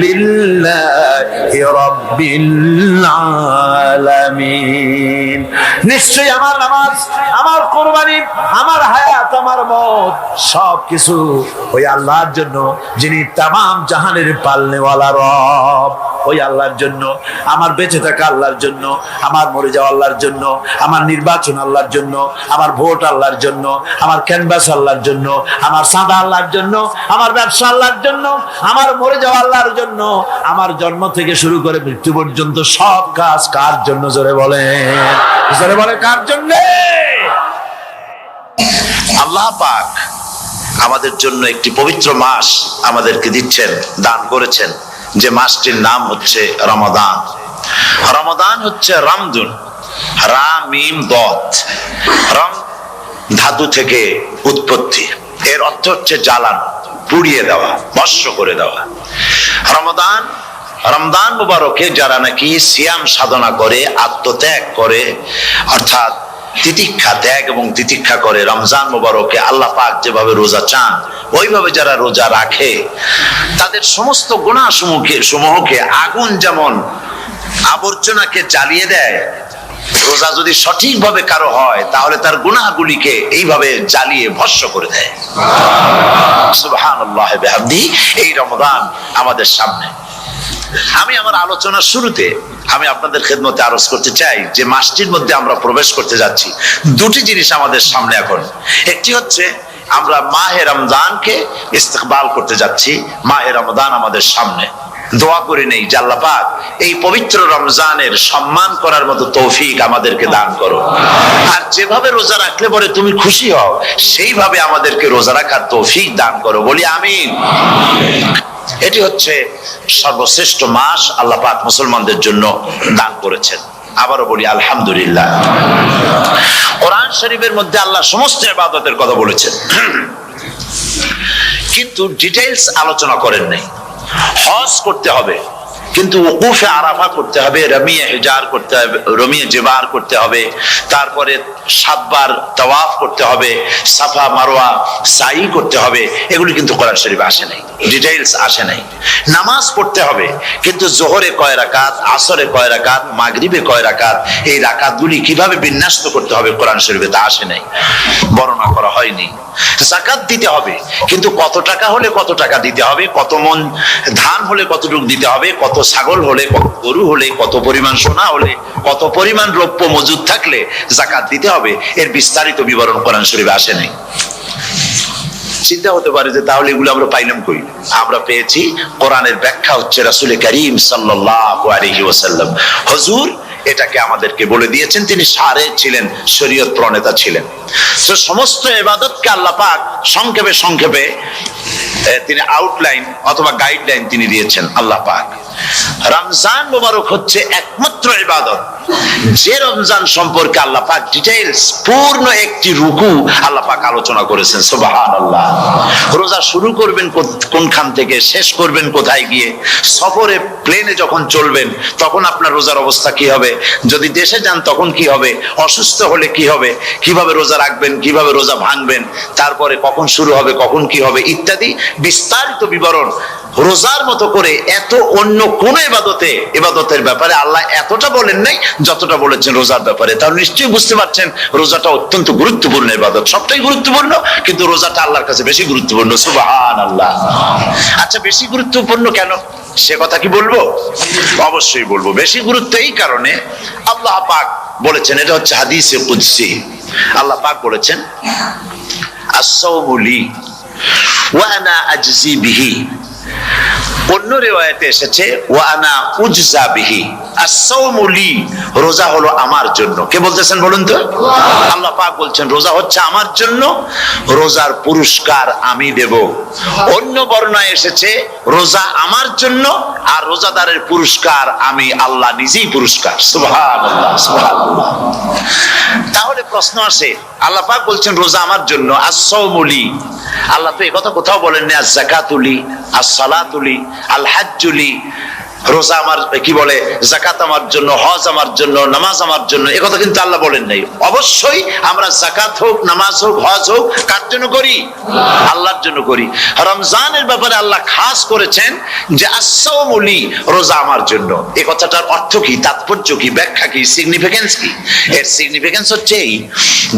লিল্লাহি রাব্বিল আলামিন। নিশ্চয়ই আমার নামাজ, আমার কুরবানি, আমার হায়াত, আমার মওত সবকিছু ওই আল্লাহর জন্য, যিনি তামাম জাহানের পালনেওয়ালা রব। ওই আল্লাহর জন্য, আমার বেঁচে থাকা আল্লাহর জন্য, আমার মরে যাওয়া আল্লাহর জন্য, আমার নির্বাচন আল্লাহর জন্য, আমার ভোট আল্লাহর জন্য, আমার ক্যানভাস আল্লাহর জন্য, আমার সাদা আল্লাহর জন্য, আমার ব্যবসা আল্লাহর জন্য, আমার মরে যাওয়া আল্লাহর জন্য, আমার জন্ম থেকে শুরু করে মৃত্যু পর্যন্ত সব কাজ কার জন্য? জোরে বলেন, জোরে বলে কার জন্য? আল্লাহ পাক আমাদের জন্য একটি পবিত্র মাস আমাদেরকে দিচ্ছেন, দান করেছেন, যে মাসটির নাম হচ্ছে রমাদান। রমাদান হচ্ছে রামদুন, রা মিম দত। রম ধাতু থেকে উৎপত্তি, এর অর্থ হচ্ছে জ্বালানো, পুড়িয়ে দেওয়া, ভস্ম করে দেওয়া। রমাদান, রমজান মুবারকে যারা নাকি সিয়াম সাধনা করে, আত্মত্যাগ করে, অর্থাৎ তিতিক্ষা, ত্যাগ এবং তিতিক্ষা করে, রমজান মুবারকে আল্লাহ পাক যেভাবে রোজা চান ওইভাবে যারা রোজা রাখে, তাদের সমস্ত গুনাহ সমূহকে আগুন যেমন আবর্জনাকে জ্বালিয়ে দেয়, রোজা যদি সঠিকভাবে কারো হয় তাহলে তার গুনাহগুলিকে এইভাবে জ্বালিয়ে ভস্ম করে দেয়। সুবহানাল্লাহ বিহামদিহি। এই রমাদান আমাদের সামনে। আমি আমার আলোচনার শুরুতে আমি আপনাদের খেদমতে আরজ করতে চাই যে মাসটির মধ্যে আমরা প্রবেশ করতে যাচ্ছি, দুটি জিনিস আমাদের সামনে এখন। একটি হচ্ছে আমরা মাহে রমজানকে ইস্তেকবাল করতে যাচ্ছি, মাহে রমজান আমাদের সামনে। দোয়া করে নেই যে আল্লাহ পাক এই পবিত্র রমজানের সম্মান করার মতো তৌফিক আমাদেরকে দান করো, আর যেভাবে রোজা রাখলে পরে তুমি খুশি হও সেইভাবে আমাদেরকে রোজা রাখার তৌফিক দান করো, বলি আমিন। এটি হচ্ছে সর্বশ্রেষ্ঠ মাস আল্লাহ পাক মুসলমানদের জন্য দান করেছেন। আবারও বলি আলহামদুলিল্লাহ। কোরআন শরীফের মধ্যে আল্লাহ সমস্ত ইবাদতের কথা বলেছেন, কিন্তু ডিটেইলস আলোচনা করেন নাই। হজ করতে হবে, কিন্তু ওকুফে আরাফা করতে হবে, রমিয়ে হিজার করতে হবে, রমিয়ে জেবার করতে হবে, তারপরে 7 বার তাওয়াফ করতে হবে, সাফা মারওয়া সাই করতে হবে। এগুলি কিন্তু কোরআন শরীফে আসে নাই, ডিটেইলস আসে নাই। নামাজ পড়তে হবে, কিন্তু জোহরে কয় রাকাত, আসরে কয় রাকাত, মাগরিবে কয় রাকাত, এই রাকাতগুলি কিভাবে বিন্যস্ত করতে হবে কোরআন শরীফে তা আসে নাই, বর্ণনা করা হয়নি। যাকাত দিতে হবে, কিন্তু কত টাকা হলে কত টাকা দিতে হবে, কত মন ধান হলে কতটুকু দিতে হবে, কত ছাগল হলে, কত গরু হলে, কত পরিমাণ সোনা হলে, কত পরিমাণ রৌপ্য মজুদ থাকলে যাকাত দিতে হবে, এর বিস্তারিত বিবরণ কোরআন শরীফে আসে নাই। চিন্তা হতে পারে যে তাহলে এগুলো আমরা পাইলাম কই? আমরা পেয়েছি কোরআনের ব্যাখ্যা হচ্ছে রাসূল করিম সাল্লাল্লাহু আলাইহি ওয়াসাল্লাম। হুজুর এটাকে আমাদেরকে বলে দিয়েছেন, তিনি সারে ছিলেন, শরীয়ত প্রণেতা ছিলেন। তো সমস্ত ইবাদতকে আল্লাহ পাক সংক্ষেপে সংক্ষেপে তিনি আউটলাইন অথবা গাইডলাইন তিনি দিয়েছেন আল্লাহ পাক। রমজান মুবারক হচ্ছে একমাত্র ইবাদত যে রমজান সম্পর্কে আল্লাহ পাক ডিটেইলস পূর্ণ একটি রুকু আল্লাহ পাক আলোচনা করেছেন। সুবহানাল্লাহ। রোজা শুরু করবেন কোনখান থেকে, শেষ করবেন কোথায় গিয়ে, সফরে প্লেনে যখন চলবেন তখন আপনার রোজার অবস্থা কি হবে, যদি দেশে যান তখন কি হবে, অসুস্থ হলে কি হবে, কিভাবে রোজা রাখবেন, কিভাবে রোজা ভাঙবেন, তারপরে কখন শুরু হবে, কখন কি হবে ইত্যাদি বিস্তারিত বিবরণ। রোজার মতো করে এত অন্য কোন ইবাদতের ব্যাপারে আল্লাহ এতটা বলেন নাই যতটা বলেছেন রোজার ব্যাপারে। তাহলে নিশ্চয়ই বুঝতে পারছেন রোজাটা অত্যন্ত গুরুত্বপূর্ণ ইবাদত। সবটাই গুরুত্বপূর্ণ, কিন্তু রোজাটা আল্লাহর কাছে বেশি গুরুত্বপূর্ণ। সুবহানাল্লাহ। আচ্ছা, বেশি গুরুত্বপূর্ণ কেন সে কথা কি বলবো? অবশ্যই বলবো। বেশি গুরুত্ব এই কারণে, আল্লাহ পাক বলেছেন, এটা হচ্ছে হাদিসে কুদসি। আল্লাহ পাক বলেছেন, আস-সাওমু লি ওয়া আনা আজজি বিহি। অন্য রিওয়ায়াতে এসেছে ওয়া আনা উজজা বিহি। আস-সাওমু লি, রোজা হলো আমার জন্য। কে বলতেছেন বলুন তো? আল্লাহ পাক বলছেন রোজা হচ্ছে আমার জন্য, রোজার পুরস্কার আমি দেব। অন্য বর্ণনায় এসেছে রোজা আমার জন্য আর রোজাদারের পুরস্কার আমি আল্লাহ নিজেই পুরস্কার। সুবহানাল্লাহ, সুবহানাল্লাহ। তাহলে প্রশ্ন আসে, আল্লাহ পাক বলছেন রোজা আমার জন্য, আস-সাওমু লি, আল্লাহ তো এই কথা কোথাও বলেন না আজ-যাকাতু লি, আস-সালাতু লি, আল-হাজ্জু লি। রোজা আমার কি বলে, যাকাত আমার জন্য, হজ আমার জন্য, নামাজ আমার জন্য, এ কথা কিন্তু আল্লাহ বলেন নাই। অবশ্যই আমরা যাকাত হোক, নামাজ হোক, হজ হোক কার জন্য করি? আল্লাহর জন্য করি। রমজানের ব্যাপারে আল্লাহ খাস করেছেন যে আস-সাওমু লি, রোজা আমার জন্য। এই কথাটার অর্থ কি, তাৎপর্য কি, ব্যাখ্যা কি, সিগনিফিকেন্স কি? এর সিগনিফিকেন্স হচ্ছে এই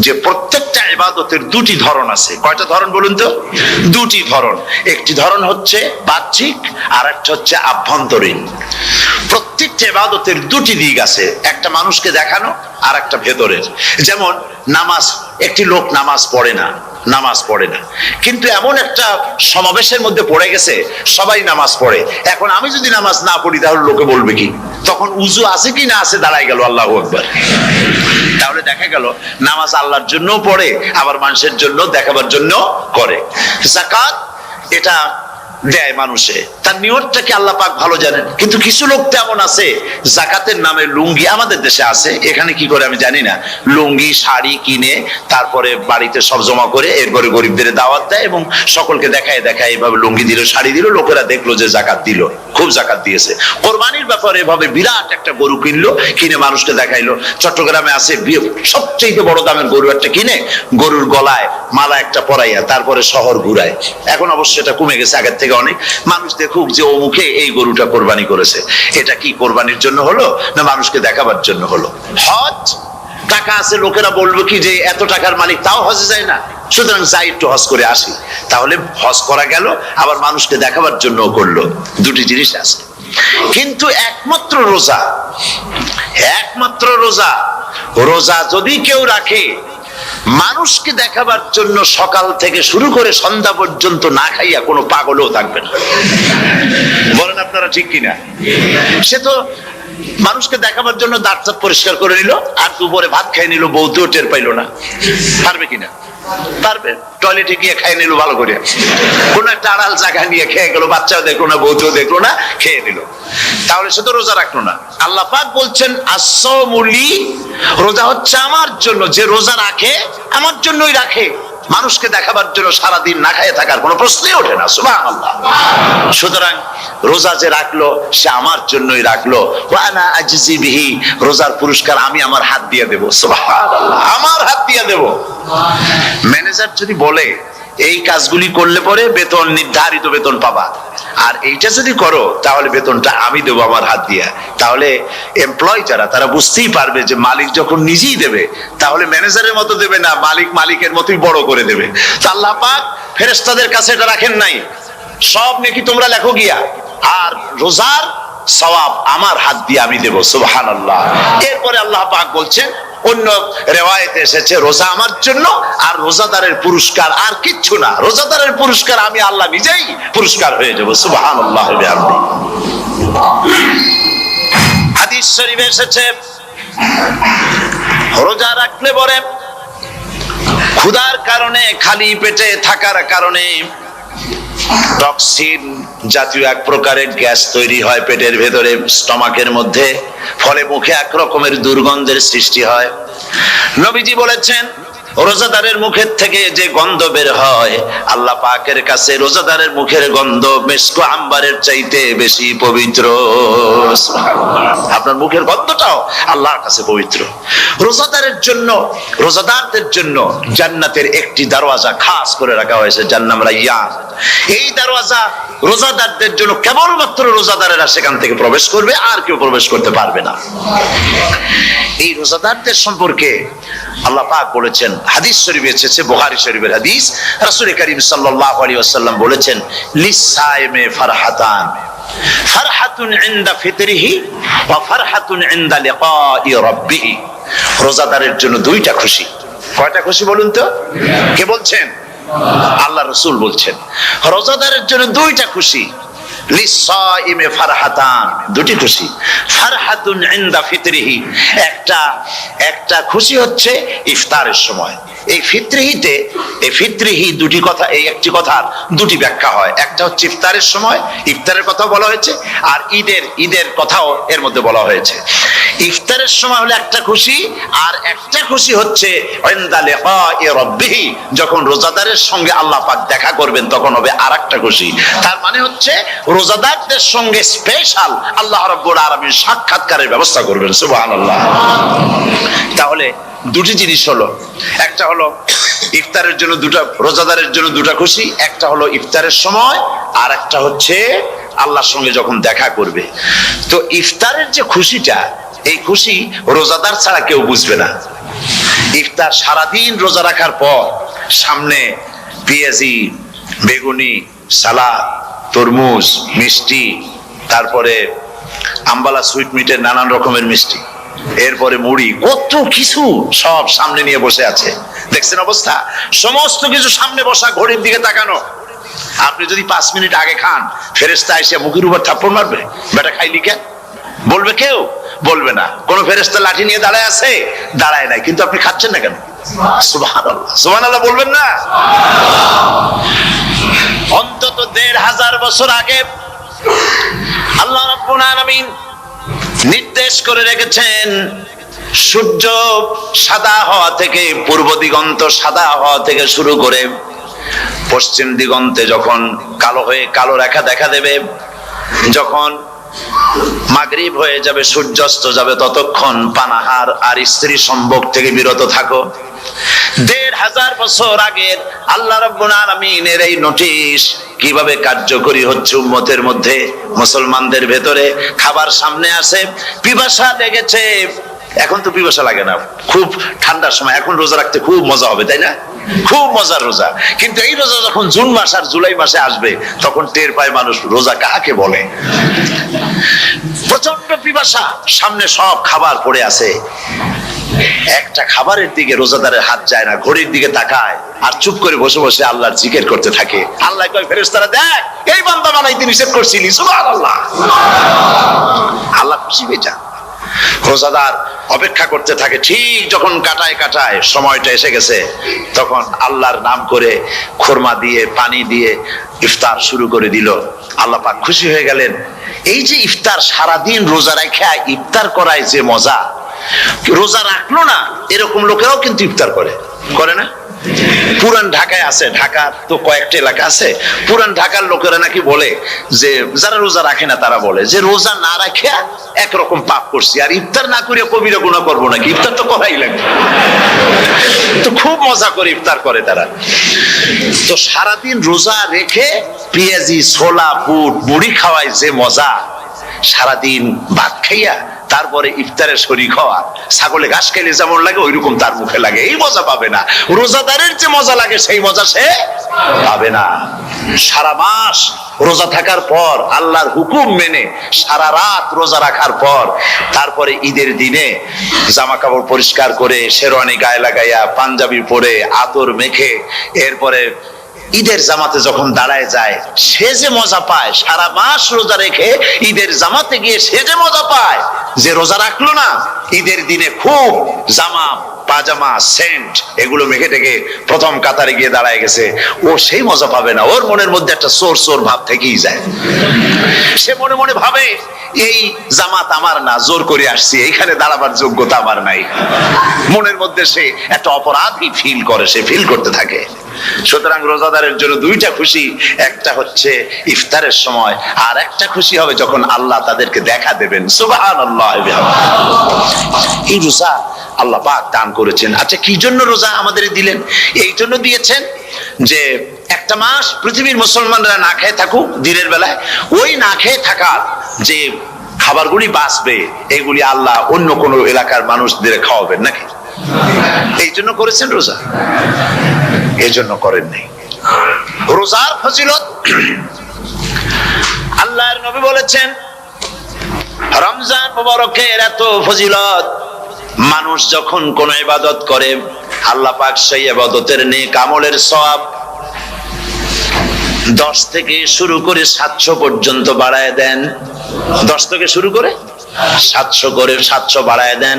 যে প্রত্যেকটা ইবাদতের দুটি ধরন আছে। কয়টা ধরন বলুন তো? দুটি ধরন। একটি ধরন হচ্ছে বাহ্যিক আর একটা হচ্ছে আভ্যন্তরীণ। প্রত্যেকটা ইবাদতের দুটি দিক আছে, একটা মানুষকে দেখানো আর একটা ভেতরের। যেমন নামাজ, একটি লোক নামাজ পড়ে না, কিন্তু এমন একটা সমাবেশের মধ্যে পড়ে গেছে সবাই নামাজ পড়ে। এখন আমি যদি নামাজ না পড়ি তাহলে লোকে বলবে কি? তখন উজু আছে কি না আছে দাঁড়াই গেল, আল্লাহু আকবার। তাহলে দেখা গেল নামাজ আল্লাহর জন্য পড়ে, আবার মানুষের জন্য দেখাবার জন্য করে। যাকাত এটা দেয় মানুষে, তার নিয়তটাকে আল্লাহ পাক ভালো জানেন। কিন্তু কিছু লোক তেমন আছে যাকাতের নামে লুঙ্গি, আমাদের দেশে আছে, এখানে কি করে আমি জানি না, লুঙ্গি শাড়ি কিনে তারপরে বাড়িতে সব জমা করে এরপরে গরিবদের দাওয়াত দেয় এবং সকলকে দেখায় এইভাবে লুঙ্গি দিল, শাড়ি দিল, লোকেরা দেখলো যে যাকাত দিল, খুব যাকাত দিয়েছে। কোরবানির ব্যাপারে এভাবে বিরাট একটা গরু কিনলো, কিনে মানুষকে দেখাইলো। চট্টগ্রামে আছে সবচেয়ে বড় দামের গরু একটা কিনে গরুর গলায় মালা একটা পরাইয়া তারপরে শহর ঘুরায়। এখন অবশ্য এটা কমে গেছে আগের থেকে অনেক। মানুষ দেখুক যে ও মুখে এই গরুটা কোরবানি করেছে। এটা কি কোরবানির জন্য হলো না মানুষকে দেখাবার জন্য হলো? হজ, টাকা আছে, লোকেরা বলবে কি যে এত টাকার মালিক তাও হজে যায় না, সুতরাং যাই একটু হজ করে আসি। তাহলে হজ করা গেল, আবার মানুষকে দেখাবার জন্য করলো। দুটি জিনিস আছে। কিন্তু একমাত্র রোজা যদি কেউ রাখে মানুষকে দেখাবার জন্য সকাল থেকে শুরু করে সন্ধ্যা পর্যন্ত না খাইয়া কোনো পাগলও থাকবে না। বলেন আপনারা ঠিক কিনা? সে তো মানুষকে দেখাবার জন্য দাঁত পরিষ্কার করে নিল আর দুপুরে ভাত খাই নিল, বউতেও টের পাইল না। পারবে কিনা? পারবে। টয়লেটে গিয়ে খাই নিল ভালো করে, কোন একটা আড়াল জায়গা নিয়ে খেয়ে গেল, বাচ্চাও দেখলো না, বউতেও দেখলো না, খেয়ে নিল। তাহলে সে তো রোজা রাখলো না। আল্লাহ পাক বলছেন আস-সাওমু লি, রোজা হচ্ছে আমার জন্য। যে রোজা রাখে আমার জন্যই রাখে, মানুষকে দেখাবার জন্য সারাদিন না খাইয়ে থাকার কোনো প্রশ্নই ওঠে না। সুবহানাল্লাহ। সুতরাং রোজা যে রাখলো সে আমার জন্যই রাখলো। ওয়া আনা আজজি বিহি, রোজার পুরস্কার আমি আমার হাত দিয়ে দেব। সুবহানাল্লাহ, আমার হাত দিয়ে দেব। ম্যানেজার যদি বলে এই কাজগুলি করলে পরে বেতন, নির্ধারিত বেতন পাবা, আর এইটা যদি করো তাহলে বেতনটা আমি দেবো আমার হাত দিয়া, তাহলে এমপ্লয় যারা তারা বুঝতেই পারবে যে মালিক যখন নিজেই দেবে তাহলে ম্যানেজারের মতো দেবে না, মালিক মালিকের মতোই বড় করে দেবে। তো আল্লাহ পাক ফেরেশতাদের কাছে এটা রাখেন নাই, সব নেকি তোমরা লেখো গিয়া, আর রোজার সওয়াব আমার হাত দিয়ে আমি দেব। সুবহানাল্লাহ। এরপরে আল্লাহ পাক বলছেন, অন্য রিওয়ায়াতে এসেছে রোজা আমার জন্য আর রোজাদারের পুরস্কার আর কিচ্ছু না, রোজাদারের পুরস্কার আমি আল্লাহ নিজেই পুরস্কার হয়ে যাব। সুবহানাল্লাহ। হাদিস শরীফে এসেছে রোজা রাখলে পরে ক্ষুধার কারণে, খালি পেটে থাকার কারণে টক্সিন জাতীয় এক প্রকারের গ্যাস তৈরি হয় পেটের ভেতরে, স্টমাকের মধ্যে, ফলে মুখে এক রকমের দুর্গন্ধের সৃষ্টি হয়। নবীজি বলেছেন রোজাদারের মুখের থেকে যে গন্ধ বের হয় আল্লাহ পাকের কাছে রোজাদারের মুখের গন্ধ মিস্ক আম্বারের চাইতে বেশি পবিত্র। আপনার মুখের গন্ধটাও আল্লাহর কাছে পবিত্র। রোজাদারের জন্য, রোজাদারদের জন্য জান্নাতের একটি দরওয়াজা খাস করে রাখা হয়েছে, যার নাম রায়্যান। এই দরওয়াজা রোজাদারদের জন্য, কেবলমাত্র রোজাদারেরা সেখান থেকে প্রবেশ করবে, আর কেউ প্রবেশ করতে পারবে না। এই রোজাদারদের সম্পর্কে আল্লাহ পাক বলেছেন, হাদিস শরীফে এসেছে, বুখারী শরীফের হাদিস, রাসূল করিম সাল্লাল্লাহু আলাইহি ওয়াসাল্লাম বলেছেন লিস-সাইমে ফারহাতান, ফারহাতুন ইনদা ফিতরিহি ওয়া ফারহাতুন ইনদা লিকাই রাব্বিহি। রোজাদারের জন্য দুইটা খুশি। কয়টা খুশি বলুন তো? কে বলছেন? আল্লাহ রাসূল বলছেন রোজাদারের জন্য দুইটা খুশি। লিসাইমে ফারহাতান, দুটি খুশি। ফারহাতুন ইনদা ফিতরিহি, একটা খুশি হচ্ছে ইফতারের সময়। এই ফিতরিহি দুটি কথা, এই একটি কথার দুটি ব্যাখ্যা হয়। একটা হচ্ছে ইফতারের সময়, ইফতারের কথা বলা হয়েছে, আর ঈদের কথাও এর মধ্যে বলা হয়েছে। ইফতারের সময় হলো একটা খুশি, আর একটা খুশি হচ্ছে ইনদা লিকাই রাব্বিহি, যখন রোজাদারের সঙ্গে আল্লাহ পাক দেখা করবেন তখন হবে আরেকটা খুশি। তার মানে হচ্ছে রোজাদারদের সঙ্গে স্পেশাল আল্লাহ রাব্বুল আলামিন সাক্ষাৎকারের ব্যবস্থা করবেন। সুবহানাল্লাহ। তাহলে দুটি জিনিস হলো, একটা হলো ইফতারের জন্য দুটা, রোজাদারের জন্য দুটা খুশি, একটা হলো ইফতারের সময়, আর একটা হচ্ছে আল্লাহর সঙ্গে যখন দেখা করবে। তো ইফতারের যে খুশিটা, এই খুশি রোজাদার ছাড়া কেউ বুঝবে না। ইফতার সারাদিন রোজা রাখার পর সামনে পেঁয়াজি, বেগুনি, সালাদ, তরমুজ, মিষ্টি, তারপরে আম্বালা সুইট মিটের নানান রকমের মিষ্টি, এরপরে মুড়ি, কত কিছু সব সামনে নিয়ে বসে আছে। দেখছেন অবস্থা? সমস্ত কিছু সামনে বসা, ঘড়ির দিকে তাকানো। আপনি যদি 5 মিনিট আগে খান, ফেরেশতা এসে মুখের উপর থাপ্পড় মারবে, বেটা খাইলি কেন? বলবে কেউ? বলবে না। কোন ফেরেশতা লাঠি নিয়ে দাঁড়ায় আছে? দাঁড়ায় নাই, কিন্তু আপনি খাচ্ছেন না কেন? সুবহানাল্লাহ, সুবহানাল্লাহ বলবেন না? অন্তত 1500 বছর আগে আল্লাহ রাব্বুল আলামিন নির্দেশ করে রেখেছেন, সূর্য সাদা হওয়া থেকে, পূর্ব দিগন্ত সাদা হওয়া থেকে শুরু করে পশ্চিম দিগন্তে যখন কালো হয়ে কালো রেখা দেখা দেবে, যখন মাগরিব হয়ে যাবে, সূর্যাস্ত যাবে, ততক্ষণ পানাহার আর স্ত্রী সম্ভোগ থেকে বিরত থাকো। 1500 বছর আগের আল্লাহ রাব্বুল আলামিনের এই নোটিশ কিভাবে কার্যকরী হচ্ছে উম্মতের মধ্যে, মুসলমানদের ভেতরে। খাবার সামনে আসে, পিপাসা লেগেছে, এখন তো পিপাসা লাগে না, খুব ঠান্ডার সময়, এখন রোজা রাখতে খুব মজা হবে, তাই না? খুব মজার রোজা। কিন্তু এই রোজা যখন জুন মাস আর জুলাই মাসে আসবে, তখন টের পায় মানুষ রোজা কাকে বলে। প্রচন্ড পিপাসা, সামনে সব খাবার পড়ে আছে, একটা খাবারের দিকে রোজাদারের হাত যায় না, ঘড়ির দিকে তাকায় আর চুপ করে বসে বসে আল্লাহর জিকির করতে থাকে। আল্লাহ কয়, ফেরেশতারা দেখ, এই বান্দা বানাইতে নিষেধ করছিলি। সুবহানাল্লাহ। আল্লাহ খুশি হয়ে যান। রোজাদার অপেক্ষা করতে থাকে, ঠিক যখন কাটায় সময়টা এসে গেছে, তখন আল্লাহর নাম করে খুরমা দিয়ে, পানি দিয়ে ইফতার শুরু করে দিল। আল্লাহ পাক খুশি হয়ে গেলেন। এই যে ইফতার, সারাদিন রোজা রাখা ইফতার করায় যে মজা, রোজা রাখলো না এরকম লোকেরাও কিন্তু ইফতার করে না? পুরান ঢাকায় আছে, ঢাকার তো কয়েকটা এলাকা আছে, পুরান ঢাকার লোকেরা নাকি বলে যে, যারা রোজা রাখে না তারা বলে যে, রোজা না রাখে একরকম পাপ করছি, আর ইফতার না করে কবিরা গুনাহ করবো নাকি, ইফতার তো করাই লাগবে। তো খুব মজা করে ইফতার করে তারা। তো সারাদিন রোজা রেখে পেঁয়াজি, ছোলা, বুট, মুড়ি খাওয়ায় যে মজা, সারাদিন ভাত খাইয়া তারপরে ইফতারের শরীক হওয়া, ছাগলে ঘাস খেলে যেমন লাগে ওইরকম তার মুখে লাগে, এই মজা পাবে না। রোজাদারের যে মজা লাগে সেই মজা সে পাবে না। সারা মাস রোজা থাকার পর, আল্লাহর হুকুম মেনে সারা রাত রোজা রাখার পর, তারপরে ঈদের দিনে জামা কাপড় পরিষ্কার করে, শেরওয়ানি গায়ে লাগাইয়া, পাঞ্জাবি পরে, আতর মেখে, এরপরে ঈদের জামাতে যখন দাঁড়ায় যায়, সে যে মজা পায়, সারা মাস রোজা রেখে ঈদের জামাতে গিয়ে সে যে মজা পায়, যে রোজা রাখলো না, ঈদের দিনে খুব জামা, পাজামা, সেন্ট এগুলো মেখে টেকে প্রথম কাতারে গিয়ে দাঁড়ায় গেছে, ও সেই মজা পাবে না। ওর মনের মধ্যে একটা চোর ভাব থেকেই যায়। সে মনে মনে ভাবে, এই জামাত আমার না, জোর করে আসছি, এইখানে দাঁড়াবার যোগ্যতা আমার নাই। মনের মধ্যে সে একটা অপরাধী ফিল করে, সে ফিল করতে থাকে। সুতরাং রোজাদারের জন্য দুইটা খুশি, একটা হচ্ছে ইফতারের সময়, আর একটা খুশি হবে যখন আল্লাহ তাদেরকে দেখা দেবেন। সুবহানাল্লাহ। এই রোজা আল্লাহ পাক দান করেছেন। আচ্ছা, কি জন্য রোজা আমাদের দিলেন? এই জন্য দিয়েছেন যে একটা মাস পৃথিবীর মুসলমানরা না খেয়ে থাকুক দিনের বেলায়, ওই না খেয়ে থাকার যে খাবারগুলি বাঁচবে, এগুলি আল্লাহ অন্য কোন এলাকার মানুষদের খাওয়াবেন নাকি? এই জন্য করেছেন রোজা, এই জন্য করেন নাই। রোজার ফজিলত আল্লাহর নবী বলেছেন, রমজান মুবারকের এত ফজিলত, মানুষ যখন কোন ইবাদত করে, আল্লাহ পাক সেই ইবাদতের নেক আমলের সওয়াব 10 থেকে শুরু করে 700 পর্যন্ত বাড়ায় দেন। 10 থেকে শুরু করে 700 করে 700 বাড়ায় দেন,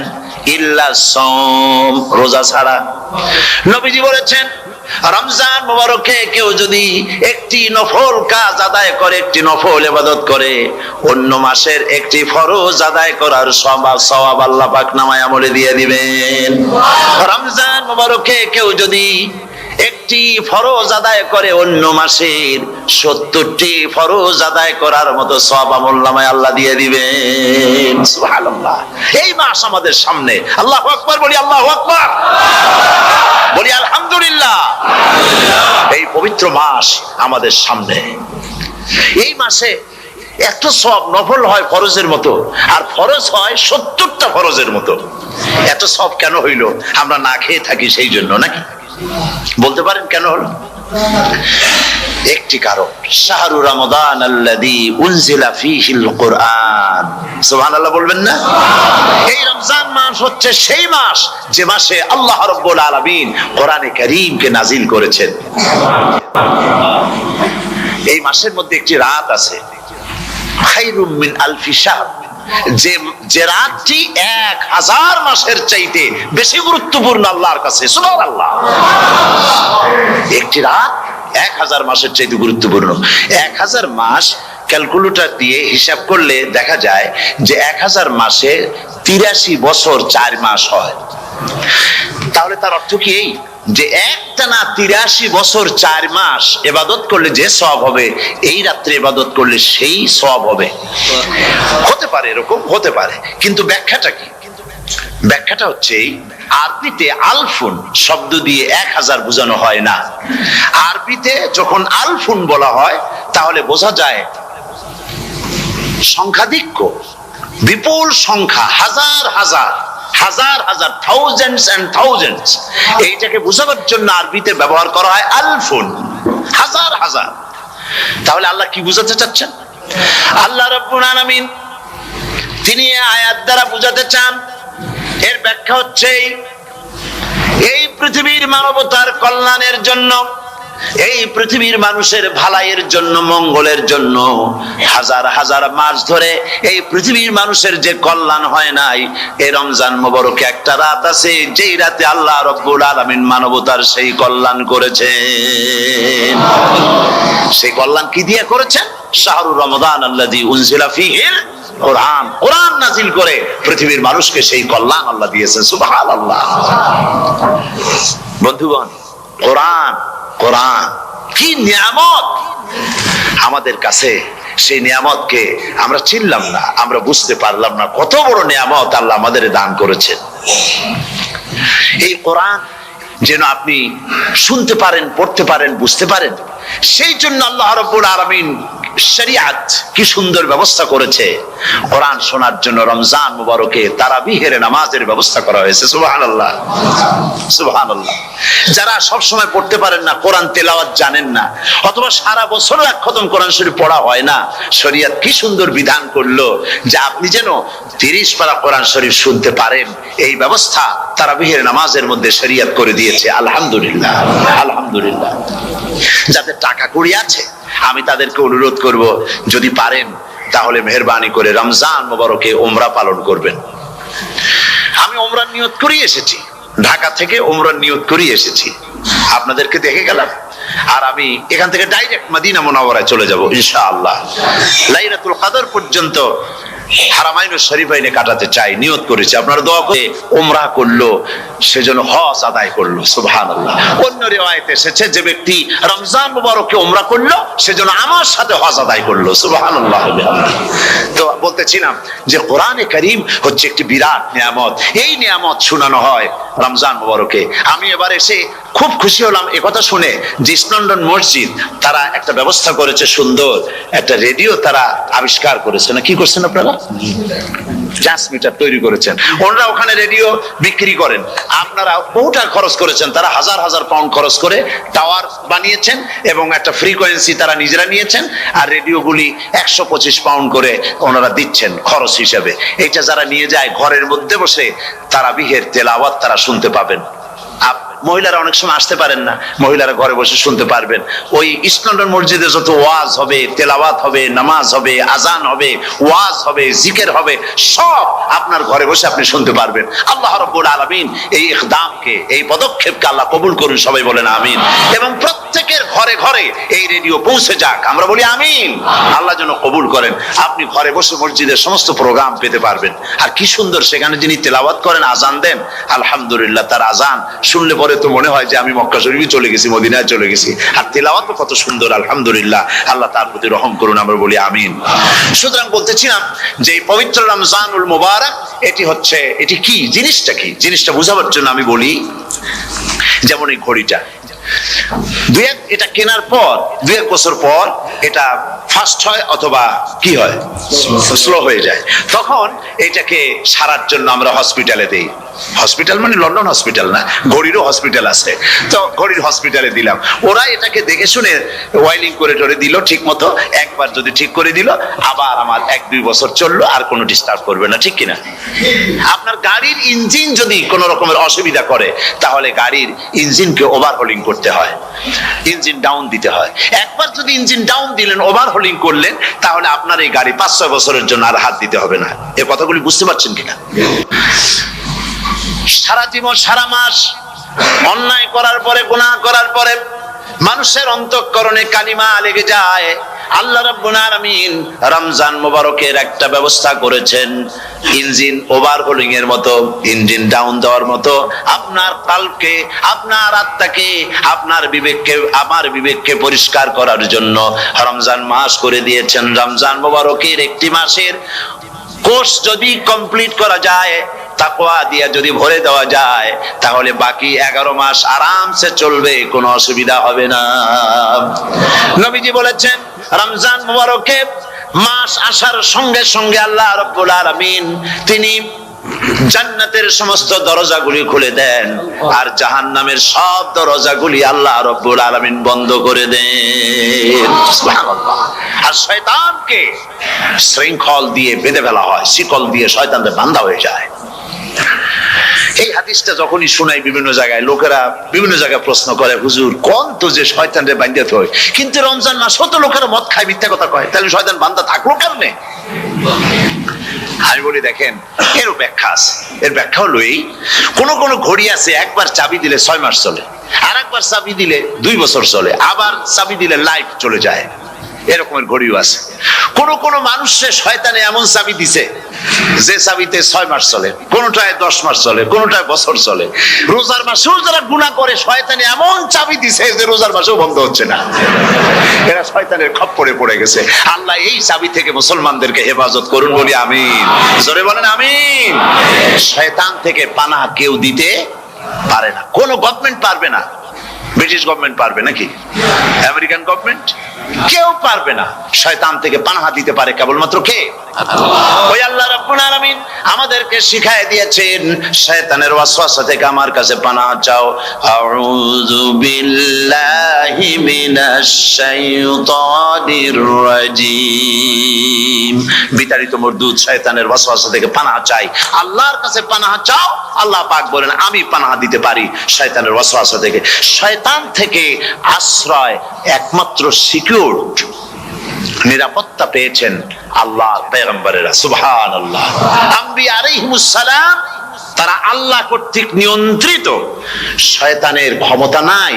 ইল্লা সওম, রোজা ছাড়া। নবীজি বলেছেন রমজান মোবারকে কেউ যদি একটি নফল কাজ আদায় করে, একটি নফল ইবাদত করে, অন্য মাসের একটি ফরজ আদায় করার সওয়াব আল্লাহ পাক নামায় আমলে দিয়ে দিবেন। রমজান মোবারকে কেউ যদি একটি ফরজ আদায় করে, অন্য মাসের 70টি ফরজ আদায় করার মতো সওয়াব আমলনামায় আল্লাহ দিয়ে দিবেন। সুবহানাল্লাহ। এই মাস আমাদের সামনে। আল্লাহু আকবার বলি, আল্লাহু আকবার বলি, আলহামদুলিল্লাহ। এই পবিত্র মাস আমাদের সামনে। এই মাসে এত সওয়াব, নফল হয় ফরজের মতো, আর ফরজ হয় 70টা ফরজের মতো। এত সওয়াব কেন হইল? আমরা না খেয়ে থাকি সেই জন্য নাকি? বলতে পারেন কেন হলো? একটি কারণ, শাহরু রমাদান আল্লাযী উনজিলা ফীহিল কুরআন। সুবহানাল্লাহ বলবেন না? এই রমজান মাস হচ্ছে সেই মাস যে মাসে আল্লাহ রাব্বুল আলামিন কোরআনে কারীমকে নাজিল করেছেন। এই মাসের মধ্যে একটি রাত আছে, খায়রুম মিন আলফি শাহর, যে রাতটি 1000 মাসের চাইতে বেশি গুরুত্বপূর্ণ আল্লাহর কাছে। সুবহানাল্লাহ। একটি রাত 1000 মাসের চাইতে গুরুত্বপূর্ণ। 1000 মাস ক্যালকুলেটর দিয়ে হিসাব করলে দেখা যায় যে 1000 মাসে 83 বছর 4 মাস হয়। তাহলে তার অর্থ কি এই যে একটানা 83 বছর 4 মাস ইবাদত করলে যে সওয়াব হবে, এই রাত্রে ইবাদত করলে সেই সওয়াব হবে? হতে পারে, এরকম হতে পারে, কিন্তু ব্যাখ্যাটা কি? ব্যাখ্যাটা হচ্ছে আরবিতে আলফুন শব্দ দিয়ে 1000 বোঝানো হয় না। আরবিতে যখন আলফুন বলা হয় তাহলে বোঝা যায় সংখ্যাধিক্য, বিপুল সংখ্যা, হাজার হাজার হাজার হাজার, থাউজেন্ডস এন্ড থাউজেন্ডস। এইটাকে বোঝানোর জন্য আরবিতে ব্যবহার করা হয় আলফুন, হাজার হাজার। তাহলে আল্লাহ কি বুঝাতে চাচ্ছেন? আল্লাহ রাব্বুল আলামিন তিনি আয়াত দ্বারা বুঝাতে চান, এর ব্যাখ্যা হচ্ছে এই পৃথিবীর মানবতার কল্যাণের জন্য, এই পৃথিবীর মানুষের ভালাইয়ের জন্য, মঙ্গলের জন্য হাজার হাজার মাস ধরে এই পৃথিবীর মানুষের যে কল্যাণ হয় নাই, এই রমজান মোবারকে একটা রাত আছে যেই রাতে আল্লাহ রাব্বুল আলামিন মানবতার সেই কল্যাণ করেছেন। সেই কল্যাণ কি দিয়ে করেছেন? শাহরু রমাদান আল্লাযী উনজিলা ফীহিল কোরআন, কোরআন নাজিল করে পৃথিবীর মানুষকে সেই কল্যাণ আল্লাহ দিয়েছেন। সুবহানাল্লাহ। বন্ধুগণ, কোরআন, কোরআন কি নিয়ামত আমাদের কাছে! সেই নিয়ামতকে আমরা চিনলাম না, আমরা বুঝতে পারলাম না কত বড় নিয়ামত আল্লাহ আমাদের দান করেছেন। এই কোরআন যেন আপনি শুনতে পারেন, পড়তে পারেন, বুঝতে পারেন, সেই জন্য আল্লাহ রাব্বুল আলামিন শরিয়াত কি সুন্দর ব্যবস্থা করেছে। কোরআন শোনার জন্য রমজান মুবারকে তারাবিহের নামাজের ব্যবস্থা করা হয়েছে। সুবহানাল্লাহ, সুবহানাল্লাহ। যারা সব সময় পড়তে পারেন না, কোরআন তেলাওয়াত জানেন না, অথবা সারা বছর এক খতম কোরআন শরীফ পড়া হয় না, শরিয়াত কি সুন্দর বিধান করলো যে আপনি যেন 30 পারা কোরআন শরীফ শুনতে পারেন। এই ব্যবস্থা তারাবিহের নামাজের মধ্যে শরিয়াত করে দিয়েছে। আলহামদুলিল্লাহ, আলহামদুলিল্লাহ। যাদের টাকা কড়ি আছে আমি তাদেরকে অনুরোধ করব, যদি পারেন তাহলে মেহেরবানি করে রমজান মোবারকে উমরা পালন করবেন। আমি উমরার নিয়ত করেই এসেছি, ঢাকা থেকে উমরার নিয়ত করেই এসেছি, আপনাদেরকে দেখে গেলাম। আর আমি এখান থেকে ডাইরেক্ট মদিনা মুনাওয়ারায় চলে যাব ইনশাআল্লাহ। লাইলাতুল কদর পর্যন্ত হারামাইনুশ শরীফাইনে কাটাতে চাই, নিয়ত করেছি। আপনারা দোয়া করে উমরা করলো সেজন্য হজ আদায় করলো। সুবহানাল্লাহ। অন্য রিওয়ায়াতে এসেছে যে ব্যক্তি রমজান মুবারকে উমরা করলো সেজন্য আমার সাথে হজ আদায় করলো। সুবহানাল্লাহ। তো বলতেছিলাম যে কোরআনে কারীম হচ্ছে একটি বিরাট নিয়ামত। এই নিয়ামত শোনানো হয় রমজান মুবারকে। আমি এবার এসে খুব খুশি হলাম একথা শুনে যে ইস্ট লন্ডন মসজিদ তারা একটা ব্যবস্থা করেছে, সুন্দর একটা রেডিও তারা আবিষ্কার করেছে। না কি করছেন আপনারা? ট্রান্সমিটার তৈরি করেছেন। ওনারা ওখানে রেডিও বিক্রি করেন। আপনারা বহুটা খরচ করেছেন, তারা হাজার হাজার পাউন্ড খরচ করে টাওয়ার বানিয়েছেন এবং একটা ফ্রিকোয়েন্সি তারা নিজেরা নিয়েছেন, আর রেডিওগুলি 125 পাউন্ড করে ওনারা দিচ্ছেন খরচ হিসেবে। এটা যারা নিয়ে যায় ঘরের মধ্যে বসে তারাবিহের তেলাওয়াত তারা শুনতে পাবেন। মহিলারা অনেক সময় আসতে পারেন না, মহিলারা ঘরে বসে শুনতে পারবেন। ওই ইস্টলন্ডন মসজিদে যত ওয়াজ হবে, তেলাওয়াত হবে, নামাজ হবে, আজান হবে, ওয়াজ হবে, জিকির হবে, সব আপনার ঘরে বসে আপনি শুনতে পারবেন। আল্লাহ রাব্বুল আলামিন এই ইকদামকে, এই পদক্ষেপকে আল্লাহ কবুল করুন, সবাই বলেন আমিন। এবং প্রত্যেকের ঘরে ঘরে এই রেডিও পৌঁছে যাক, আমরা বলি আমিন। আল্লাহ যেন কবুল করেন। আপনি ঘরে বসে মসজিদের সমস্ত প্রোগ্রাম পেতে পারবেন। আর কি সুন্দর, সেখানে যিনি তেলাওয়াত করেন, আজান দেন, আলহামদুলিল্লাহ, তার আজান শুনলে পরে তো মনে হয় যে আমি মক্কা শরীফে চলে গেছি, মদিনায় চলে গেছি। আর তেলাওয়াত কত সুন্দর, আলহামদুলিল্লাহ। আল্লাহ তার প্রতি রহম করুন, আমরা বলি আমিন। সুতরাং বলতেছিলাম যে এই পবিত্র রমজানুল মুবারক, এটি কি, জিনিসটা কি, জিনিসটা বোঝাবার জন্য আমি বলি, যেমন এই ঘড়িটা এটা কেনার পর 2-1 বছর পর এটা ফাস্ট হয় অথবা কি হয়, স্লো হয়ে যায়। তখন এটাকে সারার জন্য আমরা হসপিটালে দেই। হসপিটাল মানে লন্ডন হসপিটাল না, ঘড়িরও হসপিটাল আছে। তো ঘড়ির হসপিটালে দিলাম, ওরা এটাকে দেখে শুনে ওয়াইলিং করে টরে দিল ঠিক মতো। একবার যদি ঠিক করে দিল, আবার আমার 1-2 বছর চললো, আর কোনো ডিস্টার্ব করবে না, ঠিক কিনা? আপনার গাড়ির ইঞ্জিন যদি কোনো রকমের অসুবিধা করে, তাহলে গাড়ির ইঞ্জিনকে ওভারহোলিং করতে হয়, ইঞ্জিন ডাউন দিতে হয়। একবার যদি ইঞ্জিন ডাউন দিলেন, ওভারহোলিং করলেন, তাহলে আপনার এই গাড়ি 5-6 বছরের জন্য আর হাত দিতে হবে না। এই কথাগুলি বুঝতে পারছেন কিনা? সারা জীবন, সারা মাস অন্যায় করার পরে, গুনাহ করার পরে মানুষের অন্তঃকরণে কালিমা লেগে যায়। আল্লাহ রাব্বুল আলামিন রমজান মুবারকের একটা ব্যবস্থা করেছেন, ইঞ্জিন ওভারহোলিং এর মতো, ইঞ্জিন ডাউন দেওয়ার মতো। আপনার কালকে, আপনার আত্মাকে, আপনার বিবেককে, আমার বিবেককে পরিষ্কার করার জন্য রমজান মাস করে দিয়েছেন। রমজান মুবারকের একটি মাসের কোর্স যদি কমপ্লিট করা যায়, তাকওয়া দিয়া যদি ভরে দেওয়া যায়, তাহলে বাকি 11 মাস আরামসে চলবে, কোনো অসুবিধা হবে না। নবীজি বলেছেন, রমজান মুবারকে মাস আসার সঙ্গে সঙ্গে আল্লাহ রাব্বুল আলামিন তিনি জান্নাতের সমস্ত দরজাগুলি খুলে দেন, আর জাহান্নামের সব দরজাগুলি আল্লাহ রাব্বুল আলামিন বন্ধ করে দেন। সুবহানাল্লাহ। আর শয়তানকে শৃঙ্খল দিয়ে বেঁধে ফেলা হয়, শিকল দিয়ে শয়তানদের বাঁধা হয়ে যায়। এই হাদিসটা যখনই শোনাই বিভিন্ন জায়গায়, লোকেরা বিভিন্ন জায়গায় প্রশ্ন করে, হুজুর কোন তো যে শয়তানরে বাঁধতে হয়, কিন্তু রমজান মাস হতো লোকেরা মদ খায়, মিথ্যা কথা কয়, তাহলে শয়তান বাঁধা থাকলো কেমনে? আমি বলি, দেখেন, এরও ব্যাখ্যা আছে। এর ব্যাখ্যা হলো এই, কোন কোন ঘড়ি আছে একবার চাবি দিলে 6 মাস চলে, আর একবার চাবি দিলে 2 বছর চলে, আবার চাবি দিলে লাইফ চলে যায়। এরকমের ঘড়িও আছে। কোন কোন মানুষের শয়তানে এমন চাবি দিছে যে চাবিতে 6 মাস চলে, কোনটায় 10 মাস চলে, কোনটায় বছর চলে। রোজার মাসেও যারা গুনাহ করে, শয়তানে এমন চাবি দিছে যে রোজার মাসেও বন্ধ হচ্ছে না। এরা শয়তানের খপ্পরে পড়ে গেছে। আল্লাহ এই চাবি থেকে মুসলমানদেরকে হেফাজত করুন, বলি আমিন। জোরে বলেন আমিন। শয়তান থেকে পানাহ কেউ দিতে পারে না, কোন গভর্নমেন্ট পারবে না। ব্রিটিশ গভর্নমেন্ট পারবে নাকি? American government? কেউ পারবে না। শয়তান থেকে পানাহা দিতে পারে কেবলমাত্র কে? ওই আল্লাহ রাব্বুল আলামিন আমাদেরকে শিখায় দিয়েছেন, শয়তানের ওয়াসওয়াসা থেকে আমার কাছে পানাহা চাও। আউযু বিল্লাহি মিনাশ শাইতানির রাজিম। বিতাড়িত মরদুদ শয়তানের ওয়াসওয়াসা থেকে পানাহা চাই, আল্লাহর কাছে পানাহা চাও। আল্লাহ পাক বলেন, আমি পানাহা দিতে পারি শয়তানের ওয়াসওয়াসা থেকে। শয়তান থেকে আশ্রয় একমাত্র সিকিউরড, নিরাপত্তা পেয়েছেন আল্লাহর পয়গম্বরেরা। সুবহানাল্লাহ। আম্বিয়া আলাইহিমুস সালাম, তারা আল্লাহ কর্তৃক নিয়ন্ত্রিত। শয়তানের ক্ষমতা নাই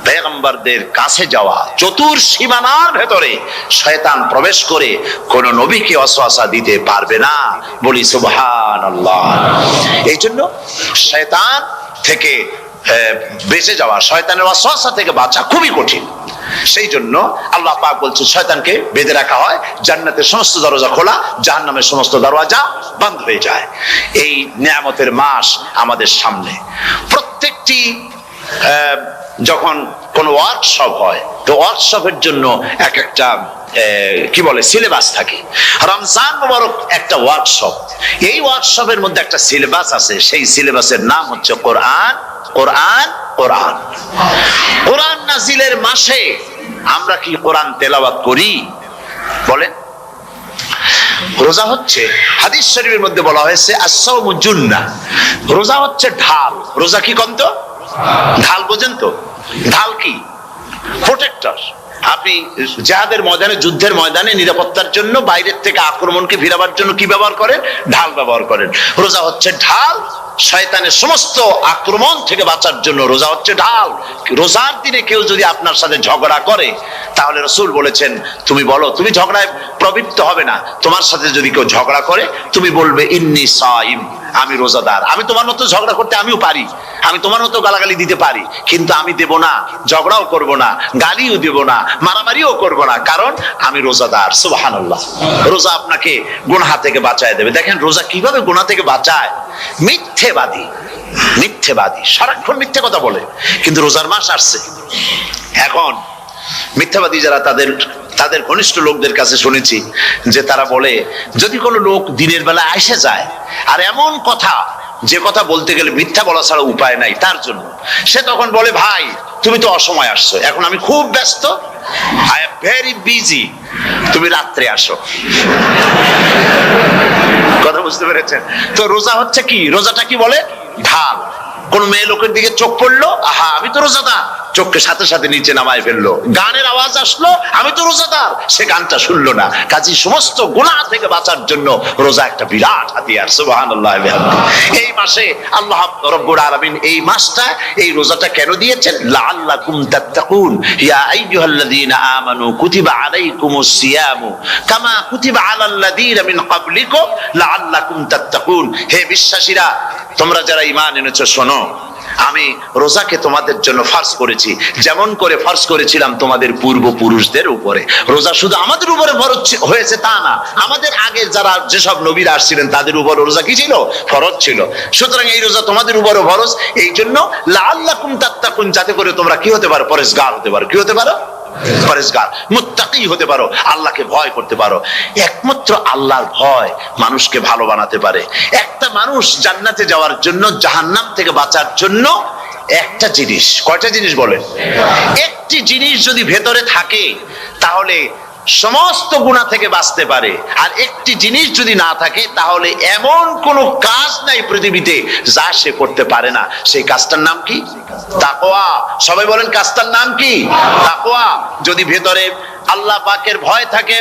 পয়গম্বরদের কাছে যাওয়া। চতুর সীমানার ভেতরে শয়তান প্রবেশ করে কোন নবীকে ওয়াসওয়াসা দিতে পারবে না, বলি সুবহানাল্লাহ। এই জন্য শয়তান থেকে বেঁচে যাওয়া, শয়তানের ওয়াসওয়াসা থেকে বাঁচা খুবই কঠিন। সেই জন্য আল্লাহ পাক বলছেন, শয়তানকে বেঁধে রাখা হয়, জান্নাতের সমস্ত দরজা খোলা, জাহান্নামের সমস্ত দরজা বন্ধ হয়ে যায়। এই নিয়ামতের মাস আমাদের সামনে। প্রত্যেকটি যখন কোন ওয়ার্কশপ হয়, তো ওয়ার্কশপের জন্য এক একটা কি বলে সিলেবাস থাকে। রমজান মুবারক একটা ওয়ার্কশপ। এই ওয়ার্কশপের মধ্যে একটা সিলেবাস আছে, সেই সিলেবাসের নাম হচ্ছে কোরআন। কোরআন, কোরআন। কোরআন নাজিলের মাসে আমরা কি কোরআন তেলাওয়াত করি? বলেন। রোজা হচ্ছে, হাদিস শরীফের মধ্যে বলা হয়েছে, আস-সাওমু জুন্নাহ, রোজা হচ্ছে ঢাল। রোজা কি কন্ত? ঢাল বোঝেন তো? ঢাল কি? প্রোটেক্টর। আপনি জিহাদের ময়দানে, যুদ্ধের ময়দানে নিরাপত্তার জন্য, বাইরের থেকে আক্রমণকে ভিড়াবার জন্য কি ব্যবহার করেন? ঢাল ব্যবহার করেন। রোজা হচ্ছে ঢাল, শয়তানের সমস্ত আক্রমণ থেকে বাঁচার জন্য রোজা হচ্ছে ঢাল। রোজার দিনে কেউ যদি আপনার সাথে ঝগড়া করে, তাহলে রাসূল বলেছেন তুমি বলো, তুমি ঝগড়ায় প্রবৃত্ত হবে না। তোমার সাথে যদি কেউ ঝগড়া করে, তুমি বলবে ইন্নী সাইম, আমি রোজাদার। আমি তোমার মতো ঝগড়া করতে আমিও পারি, আমি তোমার মতো গালাগালি দিতে পারি, কিন্তু আমি দেব না, ঝগড়াও করব না, গালিও দেব না, মারামারিও করব না, কারণ আমি রোজাদার। সুবহানাল্লাহ। রোজা আপনাকে গুনাহ থেকে বাঁচায় দেবে। দেখেন রোজা কিভাবে গুনাহ থেকে বাঁচায়। মিথ্যেবাদী, মিথ্যেবাদী সারাক্ষণ মিথ্যে কথা বলে, কিন্তু রোজার মাস আসছে। এখন মিথ্যাবাদী যারা, তাদের ঘনিষ্ঠ লোকদের কাছে শুনেছি যে তারা বলে, যদি কোনো লোক দিনের বেলা এসে যায় আর এমন কথা, যে কথা বলতে গেলে মিথ্যা বলা ছাড়া উপায় নাই তার জন্য, সে তখন বলে ভাই তুমি তো অসময় আসছো, এখন আমি খুব ব্যস্ত, আই এম ভেরি বিজি, তুমি রাত্রে আসো। কথা বুঝতে পেরেছেন তো? রোজা হচ্ছে কি? রোজাটা কি বলে? ঢাল। কোন মেয়ে লোকের দিকে চোখ পড়লো, আহা আমি তো রোজাদার, চোখকে সাথে সাথে নিচে নামায় ফেললো। গানের আওয়াজ আসলো, আমি তো রোজাদার, সে গানটা শুনলো না। কাজী সমস্ত গুনাহ থেকে বাঁচার জন্য রোজা একটা বিরাট হাতিয়ার। সুবহানাল্লাহ। এই মাসে আল্লাহ রাব্বুল আলামিন এই মাসটা, এই রোজাটা কেন দিয়েছেন? লাআল্লাকুম তাত্তাকুন, ইয়া আইয়ুহাল্লাযীনা আমানু কুতিবা আলাইকুমুস সিয়ামু কামা কুতিবা আলাল্লাযীনা মিন ক্বাবলিকুম লাআল্লাকুম তাত্তাকুন। হে বিশ্বাসীরা, তোমরা যারা ঈমান এনেছো, শোনো, আমি রোজাকে তোমাদের জন্য ফরজ করেছি, যেমন করে ফরজ করেছিলাম তোমাদের পূর্বপুরুষদের উপরে। রোজা শুধু আমাদের উপরে ফরজ হয়েছে তা না, আমাদের আগে যারা যেসব নবীরা আসছিলেন তাদের উপর রোজা কি ছিল? ফরজ ছিল। সুতরাং এই রোজা তোমাদের উপরে ফরজ, এই জন্য লাআল্লাকুম তাত্তাকুন, যাতে করে তোমরা কি হতে পারো? পরেজগার হতে পারো। কি হতে পারো? পরেজগার, মুত্তাকি হতে পারো, আল্লাহকে ভয় করতে পারো। একমাত্র আল্লাহর ভয় মানুষকে ভালো বানাতে পারে। একটা মানুষ জান্নাতে যাওয়ার জন্য, জাহান্নাম থেকে বাঁচার জন্য একটা জিনিস, কয়টা জিনিস বলেন? একটি জিনিস যদি ভেতরে থাকে তাহলে সমস্ত গুনাহ থেকে বাঁচতে পারে। আর একটি জিনিস যদি না থাকে তাহলে এমন কোন কাজ নাই পৃথিবীতে যা সে করতে পারে না। সেই কাজটার নাম কি? তাকওয়া। সবাই বলেন কাজটার নাম কি? তাকওয়া। যদি ভেতরে আল্লাহ পাকের ভয় থাকে,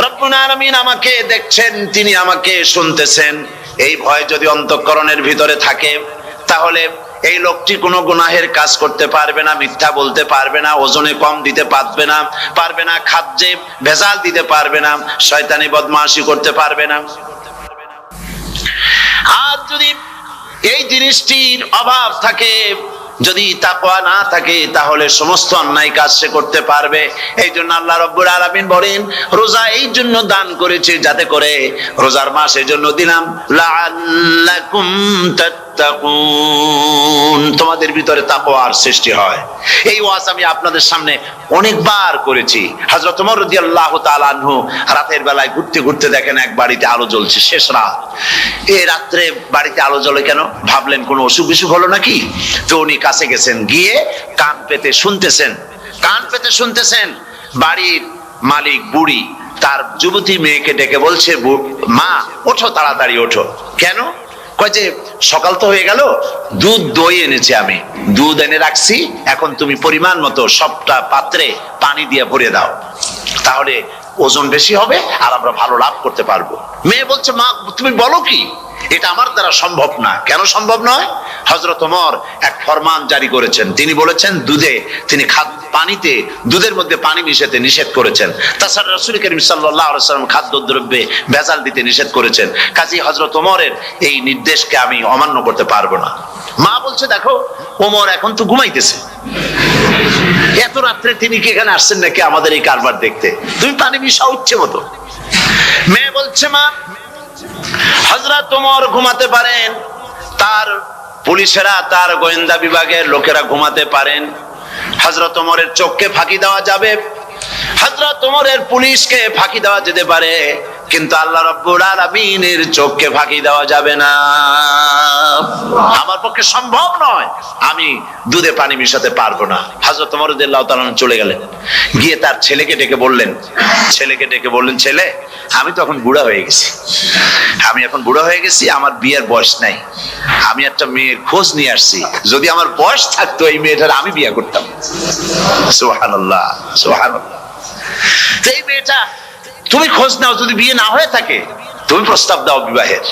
রব্বুল আলামিন আমাকে দেখছেন, তিনি আমাকে শুনতেছেন, এই ভয় যদি অন্তঃকরণের ভিতরে থাকে, তাহলে এই লোকটি কোনো গুনাহের কাজ করতে পারবে না, মিথ্যা বলতে পারবে না, ওজনে কম দিতে পারবে না, খাদ্যে ভেজাল দিতে পারবে না, শয়তানি বদমাশি করতে পারবে না। আর যদি এই জিনিসটির অভাব থাকে, যদি তাকওয়া না থাকে, তাহলে সমস্ত অন্যায় কাজ সে করতে পারবে। এই জন্য আল্লাহ রাব্বুল আলামিন বলেন, রোজা এই জন্য দান করেছে যাতে করে, রোজার মাস এই জন্য দিলাম, লাআল্লাকুম তাত্তাকুন, তোমাদের ভিতরে তাকওয়ার সৃষ্টি হয়। এই ওয়াজ আমি আপনাদের সামনে অনেকবার করেছি। হযরত ওমর রাদিয়াল্লাহু তাআলা আনহু রাতের বেলায় ঘুরতে ঘুরতে দেখেন এক বাড়িতে আলো জ্বলছে, শেষ রাত। এই রাত্রে বাড়িতে আলো জ্বলে কেন? ভাবলেন কোনো অসুখ বিসুখ হলো নাকি। তো উনি কাছে গেছেন, গিয়ে কান পেতে শুনতেছেন। বাড়ির মালিক বুড়ি তার যুবতী মেয়েকে ডেকে বলছে, মা ওঠো, তাড়াতাড়ি ওঠো। কেন? কয় যে সকাল তো হয়ে গেল, দুধ দই এনেছি, আমি দুধ এনে রাখছি, এখন তুমি পরিমাণ মতো সবটা পাত্রে পানি দিয়ে ভরে দাও, তাহলে ওজন বেশি হবে আর আমরা ভালো লাভ করতে পারবো। মেয়ে বলছে, মা তুমি বলো কি, এটা আমার দ্বারা সম্ভব না। কেন সম্ভব নয়? হযরত ওমর এক ফরমান জারি করেছেন, তিনি বলেছেন পানিতে, দুধের মধ্যে পানি মিশাতে নিষেধ করেছেন। তাছাড়া রাসূল করিম সাল্লাল্লাহু আলাইহি ওয়াসাল্লাম খাদ্যদ্রব্যে ভেজাল দিতে নিষেধ করেছেন। কাজী হযরত ওমরের এই নির্দেশকে আমি অমান্য করতে পারবো না। মা বলছে, দেখো ওমর এখন তো ঘুমাইতেছে, এত রাত্রে তিনি কি এখানে আসছেন নাকি আমাদের এই কারবার দেখতে? তুমি পানি মিশাও ইচ্ছে মতো। মেয়ে বলছে, মা হযরত ওমর ঘুমাতে পারেন, তার পুলিশেরা, তার গোয়েন্দা বিভাগের লোকেরা ঘুমাতে পারেন, হযরত ওমরের চোখকে ফাঁকি দেওয়া যাবে, হযরত ওমরের পুলিশকে ফাঁকি দেওয়া যেতে পারে, কিন্তু আল্লাহ রাব্বুল আলামিনের চোখকে ফাঁকি দেওয়া যাবে না। আমার আমার পক্ষে সম্ভব নয়, আমি দুধে পানি মিশাতে পারবো না। হযরত ওমর রাদিয়াল্লাহু তাআলা চলে গেলেন, গিয়ে তার ছেলেকে ডেকে বললেন, ছেলে আমি তো এখন বুড়া হয়ে গেছি, আমার বিয়ের বয়স নাই, আমি একটা মেয়ের খোঁজ নিয়ে আসছি, যদি আমার বয়স থাকতো এই মেয়েটার আমি বিয়ে করতাম। সুবহানাল্লাহ, সুবহানাল্লাহ। এই মেয়েটা তুমি খোঁজ নাও, যদি বিয়ে না হয়ে থাকে তুমি প্রস্তাব দাও বিবাহের।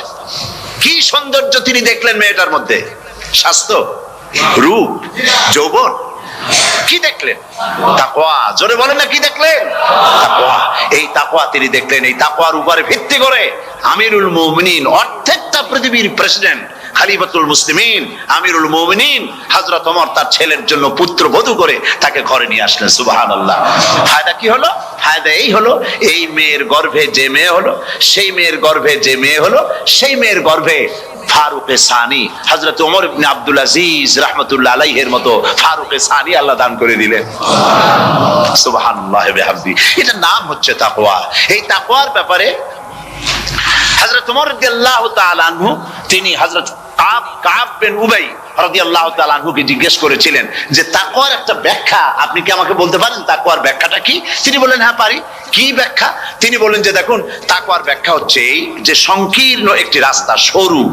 কি সৌন্দর্য তিনি দেখলেন মেয়েটার মধ্যে, স্বাস্থ্য, রূপ, যৌবন, কি দেখলেন? তাকওয়া। জোরে বলেন না, কি দেখলেন? তাকওয়া। এই তাকওয়া তিনি দেখলেন। এই তাকওয়ার উপরে ভিত্তি করে আমিরুল মুমিনিন, অর্ধেকটা পৃথিবীর প্রেসিডেন্ট, খলিফাতুল মুসলিমিন, আমিরুল মুমিনিন হযরত ওমর তার ছেলের জন্য পুত্রবধূ করে তাকে ঘরে নিয়ে আসলেন। সুবহানাল্লাহ। ফায়দা কি হলো? ফায়দা এই হলো, এই মেয়ের গর্ভে যে মেয়ে হলো, সেই মেয়ের গর্ভে যে মেয়ে হলো, সেই মেয়ের গর্ভে ফারুকে সানি হযরত ওমর ইবনে আব্দুল আজিজ রাহমাতুল্লাহ আলাইহির মতো ফারুকে সানি আল্লাহ দান করে দিলেন। সুবহানাল্লাহ ওয়া বিহামদি। এটা নাম হচ্ছে তাকওয়া। এই তাকওয়ার ব্যাপারে হযরত ওমর রাদিয়াল্লাহু তাআলা আনহু তিনি হযরত কাব বিন উবাই রাদিয়াল্লাহু তাআলা আনহুকে জিজ্ঞেস করেছিলেন যে তাকওয়ার একটা ব্যাখ্যা আপনি কি আমাকে বলতে পারেন, তাকওয়ার ব্যাখ্যাটা কি? তিনি বললেন, হ্যাঁ পারি। কি ব্যাখ্যা? তিনি বললেন যে দেখুন, তাকওয়ার ব্যাখ্যা হচ্ছে এই যে সংকীর্ণ একটি রাস্তা, সরু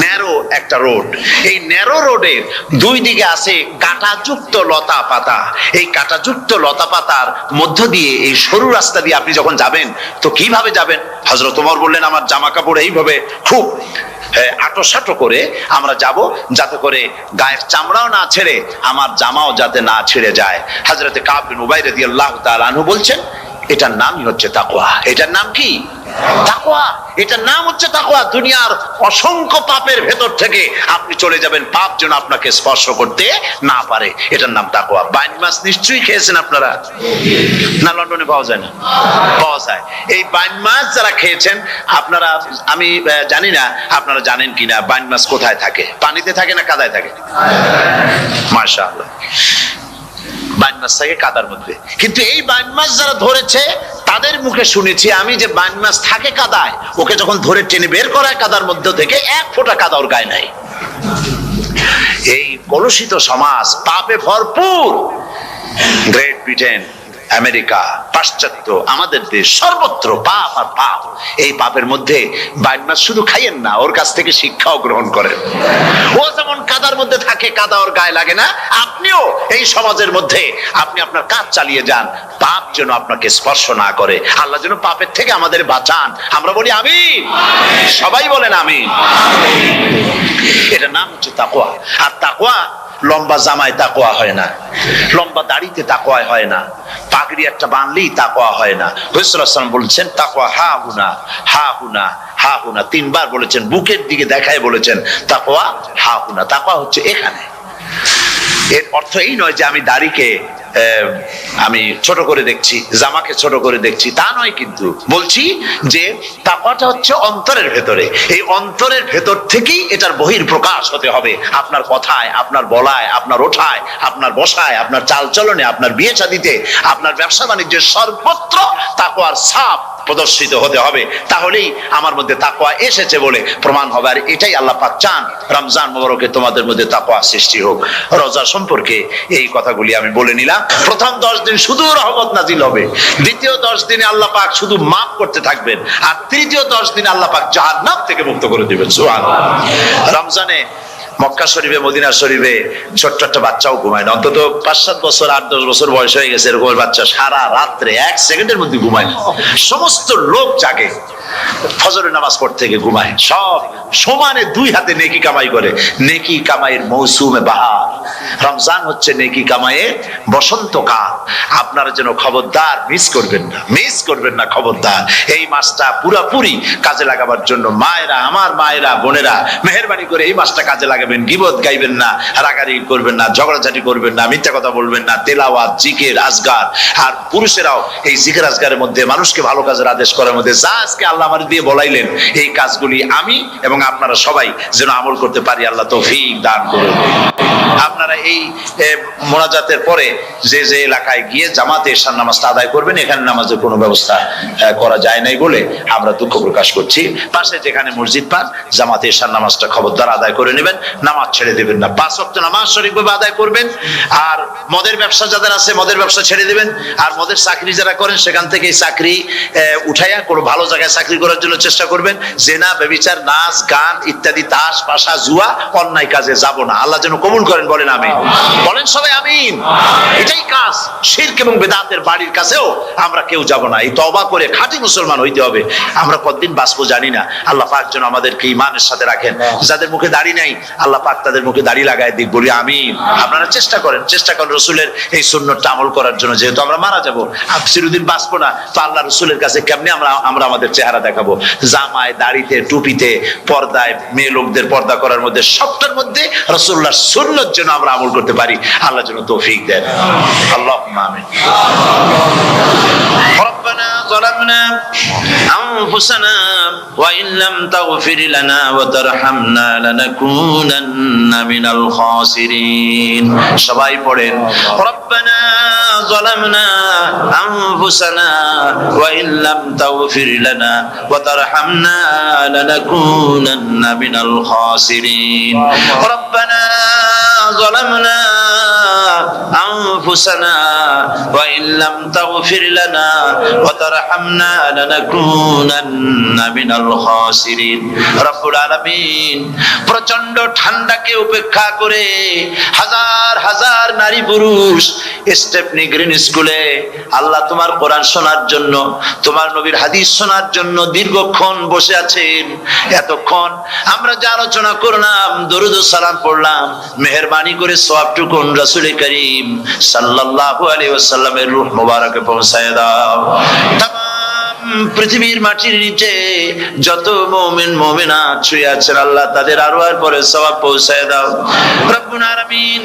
ন্যারো একটা রোড, এই ন্যারো রোডের দুই দিকে আছে কাঁটাযুক্ত লতা পাতা। এই কাঁটাযুক্ত লতা পাতার মধ্য দিয়ে এই সরু রাস্তা দিয়ে আপনি যখন যাবেন তো কিভাবে যাবেন? হযরত ওমর বললেন, আমার জামা কাপড় এইভাবে খুব আটোসাটো করে আমরা যাব, যাতে করে গায়ের চামড়াও না ছেড়ে আমার জামাও যাতে না ছিঁড়ে যায়। হযরত কাব বিন উবাই রাদিয়াল্লাহু তাআলা আনহু বলছেন, এটার নামই হচ্ছে তাকওয়া। এটার নাম কি? তাকওয়া। এটার নাম হচ্ছে তাকওয়া। দুনিয়ার অসংখ্য পাপের ভেতর থেকে আপনি চলে যাবেন, পাপ যেন আপনাকে স্পর্শ করতে না পারে। এটার নাম তাকওয়া। বাইন মাছ নিশ্চয়ই খেয়েছেন আপনারা, না লন্ডনে পাওয়া যায় না? পাওয়া যায়। এই বাইন মাছ যারা খেয়েছেন আপনারা, আমি জানি না আপনারা জানেন কিনা, বাইন মাছ কোথায় থাকে? পানিতে থাকে না কাদায় থাকে? মাশাআল্লাহ, বাইন মাছ থাকে কাদার মধ্যে। কিন্তু এই বাইন মাছ যারা ধরেছে তাদের মুখে শুনেছি আমি যে বাইন মাছ থাকে কাদায়, ওকে যখন ধরে টেনে বের করা হয় কাদার মধ্য থেকে, এক ফোঁটা কাদা ওর গায়ে নাই। এই কলুষিত সমাজ, পাপে ভরপুর, গ্রেট ব্রিটেন, আমেরিকা, পাশ্চাত্য, আমাদের দেশ, সর্বত্র পাপ আর পাপ। এই পাপের মধ্যে বাইন মাছ শুধু খাইয়েন না, ওর কাছ থেকে শিক্ষাও গ্রহণ করেন। ও যেমন কাদার মধ্যে থাকে, কাদা ওর গায়ে লাগে না, আপনিও এই সমাজের মধ্যে আপনি আপনার কাজ চালিয়ে যান, পাপ যেন আপনাকে স্পর্শ না করে। আল্লাহ যেন পাপের থেকে আমাদের বাঁচান। আমরা বলি আমিন, সবাই বলেন আমিন। এটার নাম হচ্ছে তাকওয়া। আর তাকওয়া লম্বা জামায় তাকওয়া হয় না, লম্বা দাড়িতে তাকওয়া হয় না, পাগড়ি একটা বানলেই তাকওয়া হয় না। রাসূলুল্লাহ সাল্লাল্লাহু আলাইহি ওয়াসাল্লাম বলেছেন তাকওয়া হা হুনা, হা হুনা, হা হুনা, তিনবার বলেছেন, বুকের দিকে দেখায় বলেছেন তাকওয়া হা হুনা। তাকওয়া হচ্ছে এখানে। এর অর্থ এই নয় যে আমি দাড়িকে আমি ছোট করে দেখছি, জামাকে ছোট করে দেখছি, তা নয়। কিন্তু বলছি যে তাকওয়াটা হচ্ছে অন্তরের ভেতরে। এই অন্তরের ভেতর থেকেই এটার বহির প্রকাশ হতে হবে। আপনার কথায়, আপনার বলায়, আপনার ওঠায়, আপনার বসায়, আপনার চালচলনে, আপনার বিয়ে শাদীতে, আপনার ব্যবসা বাণিজ্যের সর্বত্র তাকওয়ার ছাপ প্রদর্শিত হতে হবে। তাহলেই আমার মধ্যে তাকওয়া এসেছে বলে প্রমাণ হবে। আর এটাই আল্লাহ পাক চান। রমজান মুবারকে তোমাদের মধ্যে তাকওয়া সৃষ্টি হোক। রোজা সম্পর্কে এই কথাগুলি আমি বলে নিলাম। প্রথম 10 দিন শুধু রহমত নাজিল হবে, দ্বিতীয় 10 দিনে আল্লাহ পাক শুধু মাফ করতে থাকবেন, আর তৃতীয় 10 দিনে আল্লাহ পাক জাহান্নাম থেকে মুক্ত করে দিবেন। সুবহানাল্লাহ। রমজানে মক্কা শরীফে, মদিনা শরীফে ছোট্ট একটা বাচ্চাও ঘুমায় না। অন্তত 5-7 বছর, 8-10 বছর বয়স হয়ে গেছে এরকম বাচ্চা সারা রাত্রে 1 সেকেন্ডের মধ্যে ঘুমায় না। সমস্ত লোক জাগে, ফজরের নামাজ পড়তে থেকে ঘুমায়, সব সমানে 2 হাতে নেকি কামাই করে। নেকি কামাইয়ের মৌসুমে বাহার। রমজান হচ্ছে নেকি কামাইয়ের বসন্তকাল। আপনারা যেন খবরদার মিস করবেন না, খবরদার। এই মাসটা পুরোপুরি কাজে লাগাবার জন্য মায়েরা, আমার মায়েরা, বোনেরা, মেহেরবানি করে এই মাসটা কাজে লাগাবেন। গীবত গাইবেন না, রাগারাগি করবেন না, ঝগড়াঝাটি করবেন না, মিথ্যা কথা বলবেন না, তেলাওয়াত, জিকির, আজগার। আর পুরুষেরাও এই জিকির আজগারের মধ্যে, মানুষকে ভালো কাজের আদেশ করার মধ্যে যা আজকে আল্লাহ আমার দিয়ে বলাইলেন, এই কাজগুলি আমি এবং আপনারা সবাই যেন আমল করতে পারি। আল্লাহ তৌফিক দান করুন। আপনারা এই মোনাজাতের পরে যে যে এলাকায় গিয়ে জামাতে এশার নামাজটা আদায় করবেন, এখানে নামাজের কোনো ব্যবস্থা করা যায় নাই বলে আমরা দুঃখ প্রকাশ করছি। পাশে যেখানে মসজিদ পান, জামাতে এশার নামাজটা খবরদার আদায় করে নেবেন। নামাজ ছেড়ে দেবেন না। 5 ওয়াক্ত নামাজ সঠিকভাবে আদায় করবেন। আর মদের ব্যবসা যাদের আছে মদের ব্যবসা ছেড়ে দিবেন। আর মদের চাকরি যারা করেন সেখান থেকে এই চাকরি উঠাইয়া কোনো ভালো জায়গায় চাকরি করার জন্য চেষ্টা করবেন। জেনা, ব্যভিচার, নাচ, গান ইত্যাদি, তাস, পাশা, জুয়া, অন্যায় কাজে যাব না। আল্লাহ যেন কবুল করেন, বলেন আমিন। বলেন সবাই আমিন। এটাই কাজ। শিরক এবং বেদাতের বাড়ির কাছেও আমরা কেউ যাব না। এই তওবা করে খাঁটি মুসলমান হইতে হবে। আমরা কতদিন বাঁচবো জানি না। আল্লাহ পাক যেন আমাদেরকে ঈমানের সাথে রাখেন। যাদের মুখে দাড়ি নাই আল্লাহ পাক তাদের মুখে দাড়ি লাগায় দিক, বলি আমিন। আপনারা চেষ্টা করেন রসুলের এই সুন্নতটা আমল করার জন্য। যেহেতু আমরা মারা যাবো, চিরদিন বাঁচবো না, তো আল্লাহ রসুলের কাছে কেমনে আমরা আমাদের চেহারা দেখাবো? জামায়, দাড়িতে, টুপিতে, পর্দায়, মেয়ে লোকদের পর্দা করার মধ্যে সবটার মধ্যে রাসূলুল্লাহর সুন্নত যেন আমরা আমল করতে পারি। আল্লাহ যেন তৌফিক দেন। আল্লাহুম্মা আমিন। ربنا ظلمنا أنفسنا وإن لم تغفر لنا وترحمنا لنكونن من الخاسرين। সবাই পড়েন ربنا ظلمنا أنفسنا وإن لم تغفر لنا وترحمنا لنكونن من الخاسرين ربنا ظلمنا أنفسنا وإن لم تغفر لنا وترحمنا لنكونن من الخاسرين। রব্বুল আলামিন প্রচন্ড ঠান্ডাকে উপেক্ষা করে হাজার হাজার নারী পুরুষ স্টেপনি গ্রিন স্কুলে আল্লাহ তোমার কোরআন শোনার জন্য, তোমার নবীর হাদিস শোনার জন্য দীর্ঘক্ষণ বসে আছেন। এতক্ষণ আমরা যে আলোচনা করলাম, দরুদ ও সালাম পড়লাম, মেহেরবানি করে সওয়াবটুকু রাসূল করিম সাল্লাল্লাহু আলাইহি ওয়াসাল্লামের রূহ মুবারকে পৌঁছায় দাও। পৃথিবীর মাটির নিচে যত মুমিন মুমিনাত শুয়ে আছেন আল্লাহ তাদের আরওয়ার পরে সওয়াব পৌঁছায় দাও। রব্বুল আলামিন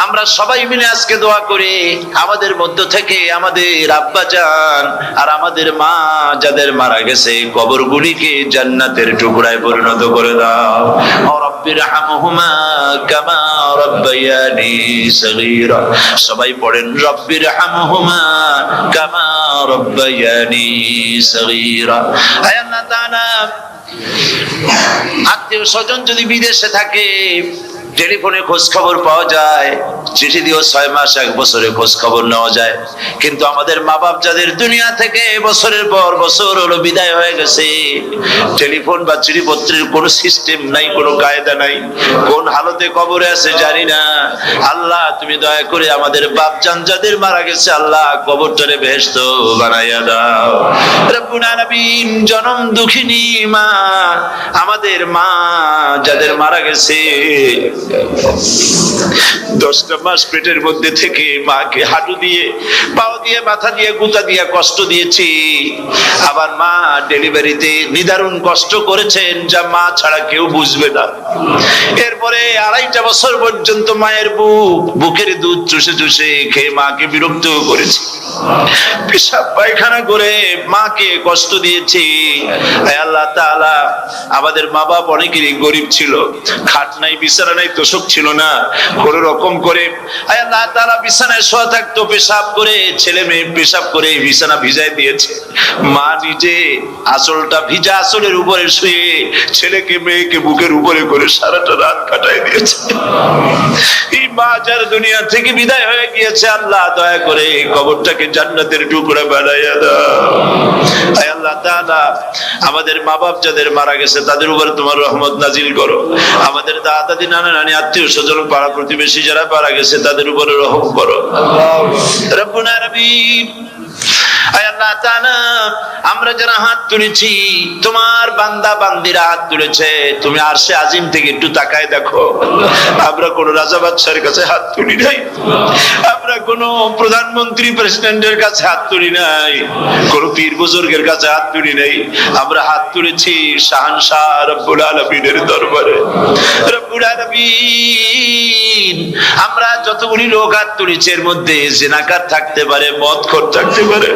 আমরা সবাই মিলে আজকে দোয়া করি, আমাদের মধ্য থেকে আমাদের আব্বা জান আর আমাদের মা যাদের মারা গেছে কবরগুলিকে জান্নাতের টুকরায় পরিণত করে দাও। রব্বিরহামহুমা কামা রাব্বায়ানি সগীরা। সবাই পড়েন রব্বিরহামহুমা কামা রাব্বায়ানি সগীরা। হে আল্লাহ তাআলা, আত্মীয় স্বজন যদি বিদেশে থাকে টেলিফোনে খোঁজ খবর পাওয়া যায়, চিঠি দিয়েও 6 মাস 1 বছরে খোঁজ খবর নেওয়া যায়, কিন্তু আমাদের মা বাপ যাদের দুনিয়া থেকে বছরের পর বছর হলো বিদায় হয়ে গেছে, টেলিফোন বা চিঠিপত্রের কোনো সিস্টেম নাই, কোনো কায়দা নাই, কোন হালতে কবরে আছে জানি না। আল্লাহ তুমি দয়া করে আমাদের বাপ জান যাদের মারা গেছে আল্লাহ কবরটারে বেহেশত বানাইয়া দাও। রব্বুল আলামিন জনম দুঃখিনী মা, আমাদের মা যাদের মারা গেছে 10টা মাস পেটের মধ্যে থেকে মাকে হাঁটু দিয়ে, পাও দিয়ে, মাথা দিয়ে, গুতা দিয়ে কষ্ট দিয়েছি। আবার মা ডেলিভারিতে নিদারুণ কষ্ট করেছেন যা মা ছাড়া কেউ বুঝবে না। এরপরে 2.5 বছর পর্যন্ত মায়ের বুকের দুধ চুষে চুষে খেয়ে মাকে বিরক্ত করেছি, পেশাব পায়খানা করে মাকে কষ্ট দিয়েছি। আল্লাহ তাআলা আমাদের মা বাপ অনেকেরই গরিব ছিল, খাট নাই, বিছানা নাই, তোষক ছিল না, কোন রকম করে আল্লাহ তাআলা বিছানায় শোয়া থাকতো, পেশাব করে ছেলে মেয়ে পেশাব করে বিছানা ভিজাই দিয়েছে। মা নিজে আঁচলটা ভিজা আঁচলের উপরে শুয়ে ছেলেকে মেয়েকে বুকের উপরে করে সারাটা রাত কাটাই দিয়েছে। এই মা যার দুনিয়া থেকে বিদায় হয়ে গিয়েছে আল্লাহ দয়া করে কবরটাকে জান্নাতের টুকরা বানাইয়া দাও। আল্লাহ তাআলা আমাদের মা বাপ যাদের মারা গেছে তাদের উপর তোমার রহমত নাজিল করো। আমাদের দাদা দাদি, নানা নানি, আত্মীয় স্বজন, পাড়া প্রতিবেশী যারা মারা গেছে তাদের উপরে রহম করো। রব্বুল আলামিন আল্লাহ তাআলা আমরা যারা হাত তুলেছি, তোমার বান্দা বান্দিরা হাত তুলেছে, তুমি আরশে আজিম থেকে একটু তাকায় দেখো। আমরা কোন রাজা বাদশার কাছে হাত তুলি নাই, আমরা কোন প্রধানমন্ত্রী প্রেসিডেন্টের কাছে হাত তুলি নাই, কোন পীর বুজুর্গের কাছে হাত তুলি নাই, আমরা হাত তুলেছি শাহানশাহ রব্বুল আলামিনের দরবারে। রব্বুল আলামিন আলামিন, আমরা যতগুলি লোক হাত তুলেছি এর মধ্যে জিনাকার থাকতে পারে, মদখোর থাকতে পারে,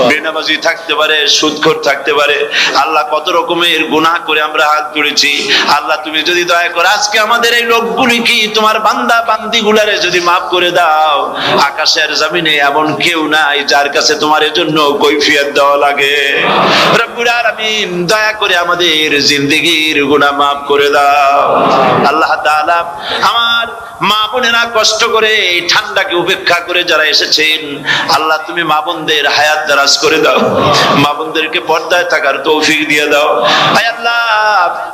বেনামাজি থাকতে পারে, সুদখোর থাকতে পারে। আল্লাহ কত রকমের গুনাহ করে আমরা হাত তুলেছি। আল্লাহ তুমি যদি দয়া করে আজকে আমাদের এই লোকগুলি কি তোমার বান্দা বান্দি গুলারে যদি মাফ করে দাও, আকাশের জমিনে এমন কেউ নাই যার কাছে তোমার এর জন্য কৈফিয়ত দেওয়া লাগে। রব্বুল আলামিন দয়া করে আমাদের জিন্দেগির গুনাহ মাফ করে দাও। আল্লাহ তাআলা আমার মা বোনেরা কষ্ট করে এই ঠান্ডাকে উপেক্ষা করে যারা এসেছেন, আল্লাহ তুমি মা বোনদের হায়াত দারাজ করে দাও, মা বোনদেরকে পর্দায় থাকার তৌফিক দিয়ে দাও। আয় আল্লাহ,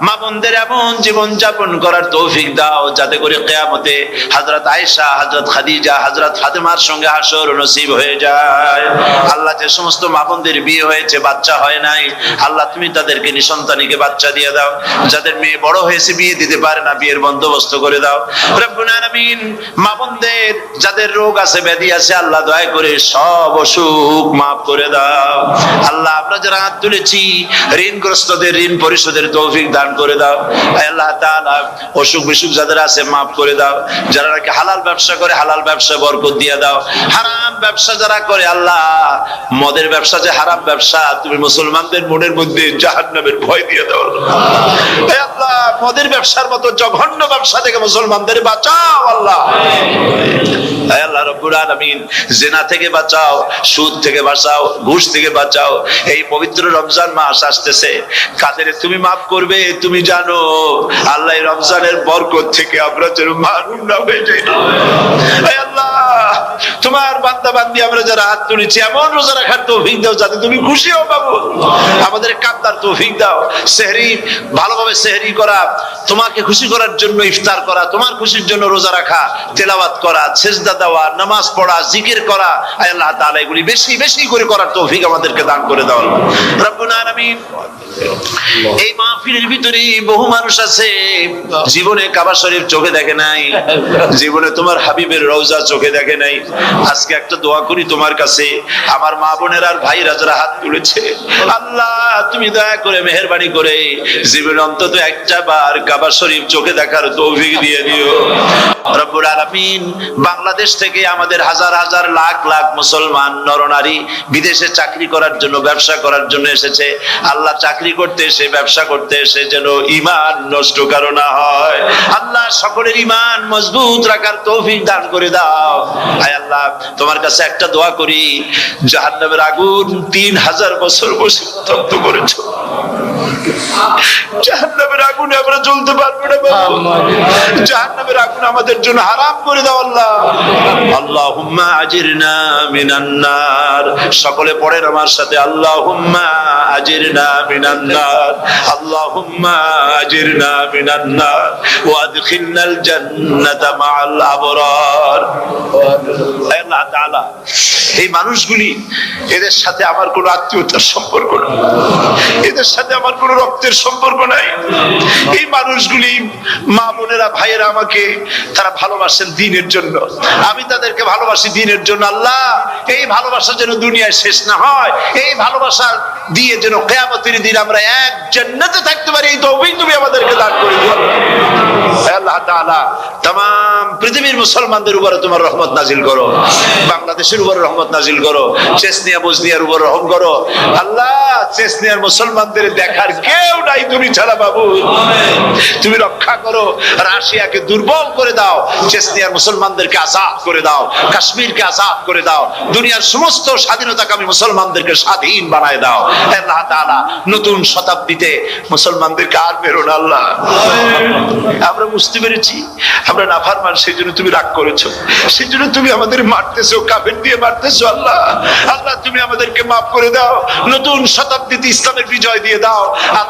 মা বোনদের এমন জীবন যাপন করার তৌফিক দাও যাতে করে কিয়ামতে হযরত আয়েশা, হযরত খাদিজা, হযরত ফাতেমার সঙ্গে হাসর নসিব হয়ে যায়। আল্লাহ যে সমস্ত মা বোনদের বিয়ে হয়েছে বাচ্চা হয় নাই, আল্লাহ তুমি তাদেরকে নিঃসন্তানীকে বাচ্চা দিয়ে দাও। যাদের মেয়ে বড় হয়েছে বিয়ে দিতে পারে না, বিয়ের বন্দোবস্ত করে দাও। রব্বুল আলামিন মা বোনদের যাদের রোগ আছে ব্যাধি আছে, আল্লাহ দয়া করে সব অসুখ মাফ করে দাও। আল্লাহ আমরা যারা হাত তুলেছি ঋণগ্রস্তদের ঋণ পরিশোধের তৌফিক দান করে দাও। আল্লাহ তাআলা অসুখ বিসুখ যাদের আছে মাফ করে দাও। যারা নাকি হালাল ব্যবসা করে হালাল ব্যবসা বরকত দিয়ে দাও। হারাম ব্যবসা যারা করে, আল্লাহ মদের ব্যবসা যে হারাম ব্যবসা, তুমি মুসলমানদের মনের মধ্যে জাহান্নামের ভয় দিয়ে দাও। আল্লাহ মদের ব্যবসার মতো জঘন্য ব্যবসা থেকে মুসলমানদের বাঁচাও আল্লাহ। আল্লাহ রব্বুল আলামিন জিনা থেকে বাঁচাও, সুদ থেকে বাঁচাও, ঘুষ থেকে বাঁচাও। এই পবিত্র রমজান মাস আসতেছে, কাদের তুমি মাফ করবে তুমি জানো। আল্লাহ এই রমজানের বরকত থেকে আমরা যেন মাহরুম না হয়ে যাই। আল্লাহ তোমার বান্দা বান্দি আমরা যারা হাত তুলেছি এমন রোজা রাখার তৌফিক দাও যাতে তুমি খুশি হও বাবু। আমাদের কান্দার তৌফিক দাও। সেহরি ভালোভাবে সেহরি করা, তোমাকে খুশি করার জন্য ইফতার করা, তোমার খুশির জন্য রোজা রাখা, তেলাওয়াত করা, সিজদা দেওয়া, নামাজ পড়া, জিকির করা, আল্লাহ তাআলা এগুলি বেশি বেশি করে করার তৌফিক আমাদেরকে দান করে দাও রব্বুল আলামিন। এই মাহফিলের ভিতরে বহু মানুষ আছে জীবনে কাবা শরীফ চোখে দেখে নাই, জীবনে তোমার হাবিবের রওজা চোখে দেখে নাই। আজকে একটা দোয়া করি তোমার কাছে, আমার মা বোনেরা আর ভাইরা যারা হাত তুলেছে, আল্লাহ তুমি দয়া করে মেহেরবানি করে জীবনে অন্তত একটা বার কাবা শরীফ চোখে দেখার তৌফিক দিয়ে দিও রব্বুল আলামিন। বাংলাদেশ থেকে আমাদের হাজার হাজার লাখ লাখ মুসলমান নরনারী বিদেশে চাকরি করার জন্য, ব্যবসা করার জন্য এসেছে। আল্লাহ চাকরি করতে এসে, ব্যবসা করতে এসে যেন ঈমান নষ্ট কারো না হয়। আল্লাহ সকলের ঈমান মজবুত রাখার তৌফিক দান করে দাও। আয় আল্লাহ তোমার কাছে একটা দোয়া করি, জাহান্নামের আগুন 3000 বছর বসে তপ্ত করেছো, জাহান্নামের আগুনে আমরা জ্বলতে পারবো না বাবা। জাহান্নামের আগুন আমাদের জন্য হারাম করে দাও আল্লাহ। আল্লাহুম্মা আজিরনা মিনান নার। সকলে পড়েন আমার সাথে, আল্লাহুম্মা আজিরনা মিনান নার, আল্লাহুম্মা আজিরনা মিনান নার ওয়া আদখিলনাল জান্নাতা মাআল আবরার। আল্লাহ তাআলা এই মানুষগুলি, এদের সাথে আমার কোনো আত্মীয়তার সম্পর্ক নেই, এদের সাথে আমার কোনো রক্তের সম্পর্ক নাই। এই মানুষগুলি মা বোনেরা ভাইয়েরা আমাকে তারা ভালোবাসেন দ্বীনের জন্য, আমি তাদেরকে ভালোবাসি দ্বীনের জন্য। আল্লাহ এই ভালোবাসা যেন দুনিয়ায় শেষ না হয়, এই ভালোবাসা দিয়ে যেন কিয়ামতের দিন আমরা এক জান্নাতে থাকতে পারি, এই তৌফিক তুমি আমাদেরকে দান করে দিও আল্লাহ তাআলা। तमाम পৃথিবীর মুসলমানদের উপরে তোমার রহমত নাজিল করো, বাংলাদেশের উপরে রহমত নাজিল করো, চেচনিয়া বসনিয়ার উপর রহম করো আল্লাহ। চেচনিয়ার মুসলমানদের দেখার কেউ নাই তুমি ছাড়া বাবু, তুমি রক্ষা করো। রাশিয়াকে দুর্বল করে দাও, চেচনিয়ার মুসলমানদেরকে আজাদ করে দাও, কাশ্মীরকে আজাদ করে দাও, দুনিয়ার সমস্ত স্বাধীনতাকামী মুসলমানদেরকে স্বাধীন বানায় দাও আল্লাহ তাআলা। নতুন শতাব্দীতে মুসলমানদেরকে আর মেরো না আল্লাহ। আমরা বুঝতে পেরেছি আমরা নাফরমান, সেই জন্য তুমি রাগ করেছো, সেই জন্য তুমি আমাদের মারতেছো, কাফের দিয়ে মারতেছো আল্লাহ। আল্লাহ তুমি আমাদেরকে মাফ করে দাও, নতুন শতাব্দীতে ইসলামের বিজয় দিয়ে দাও আল্লাহ।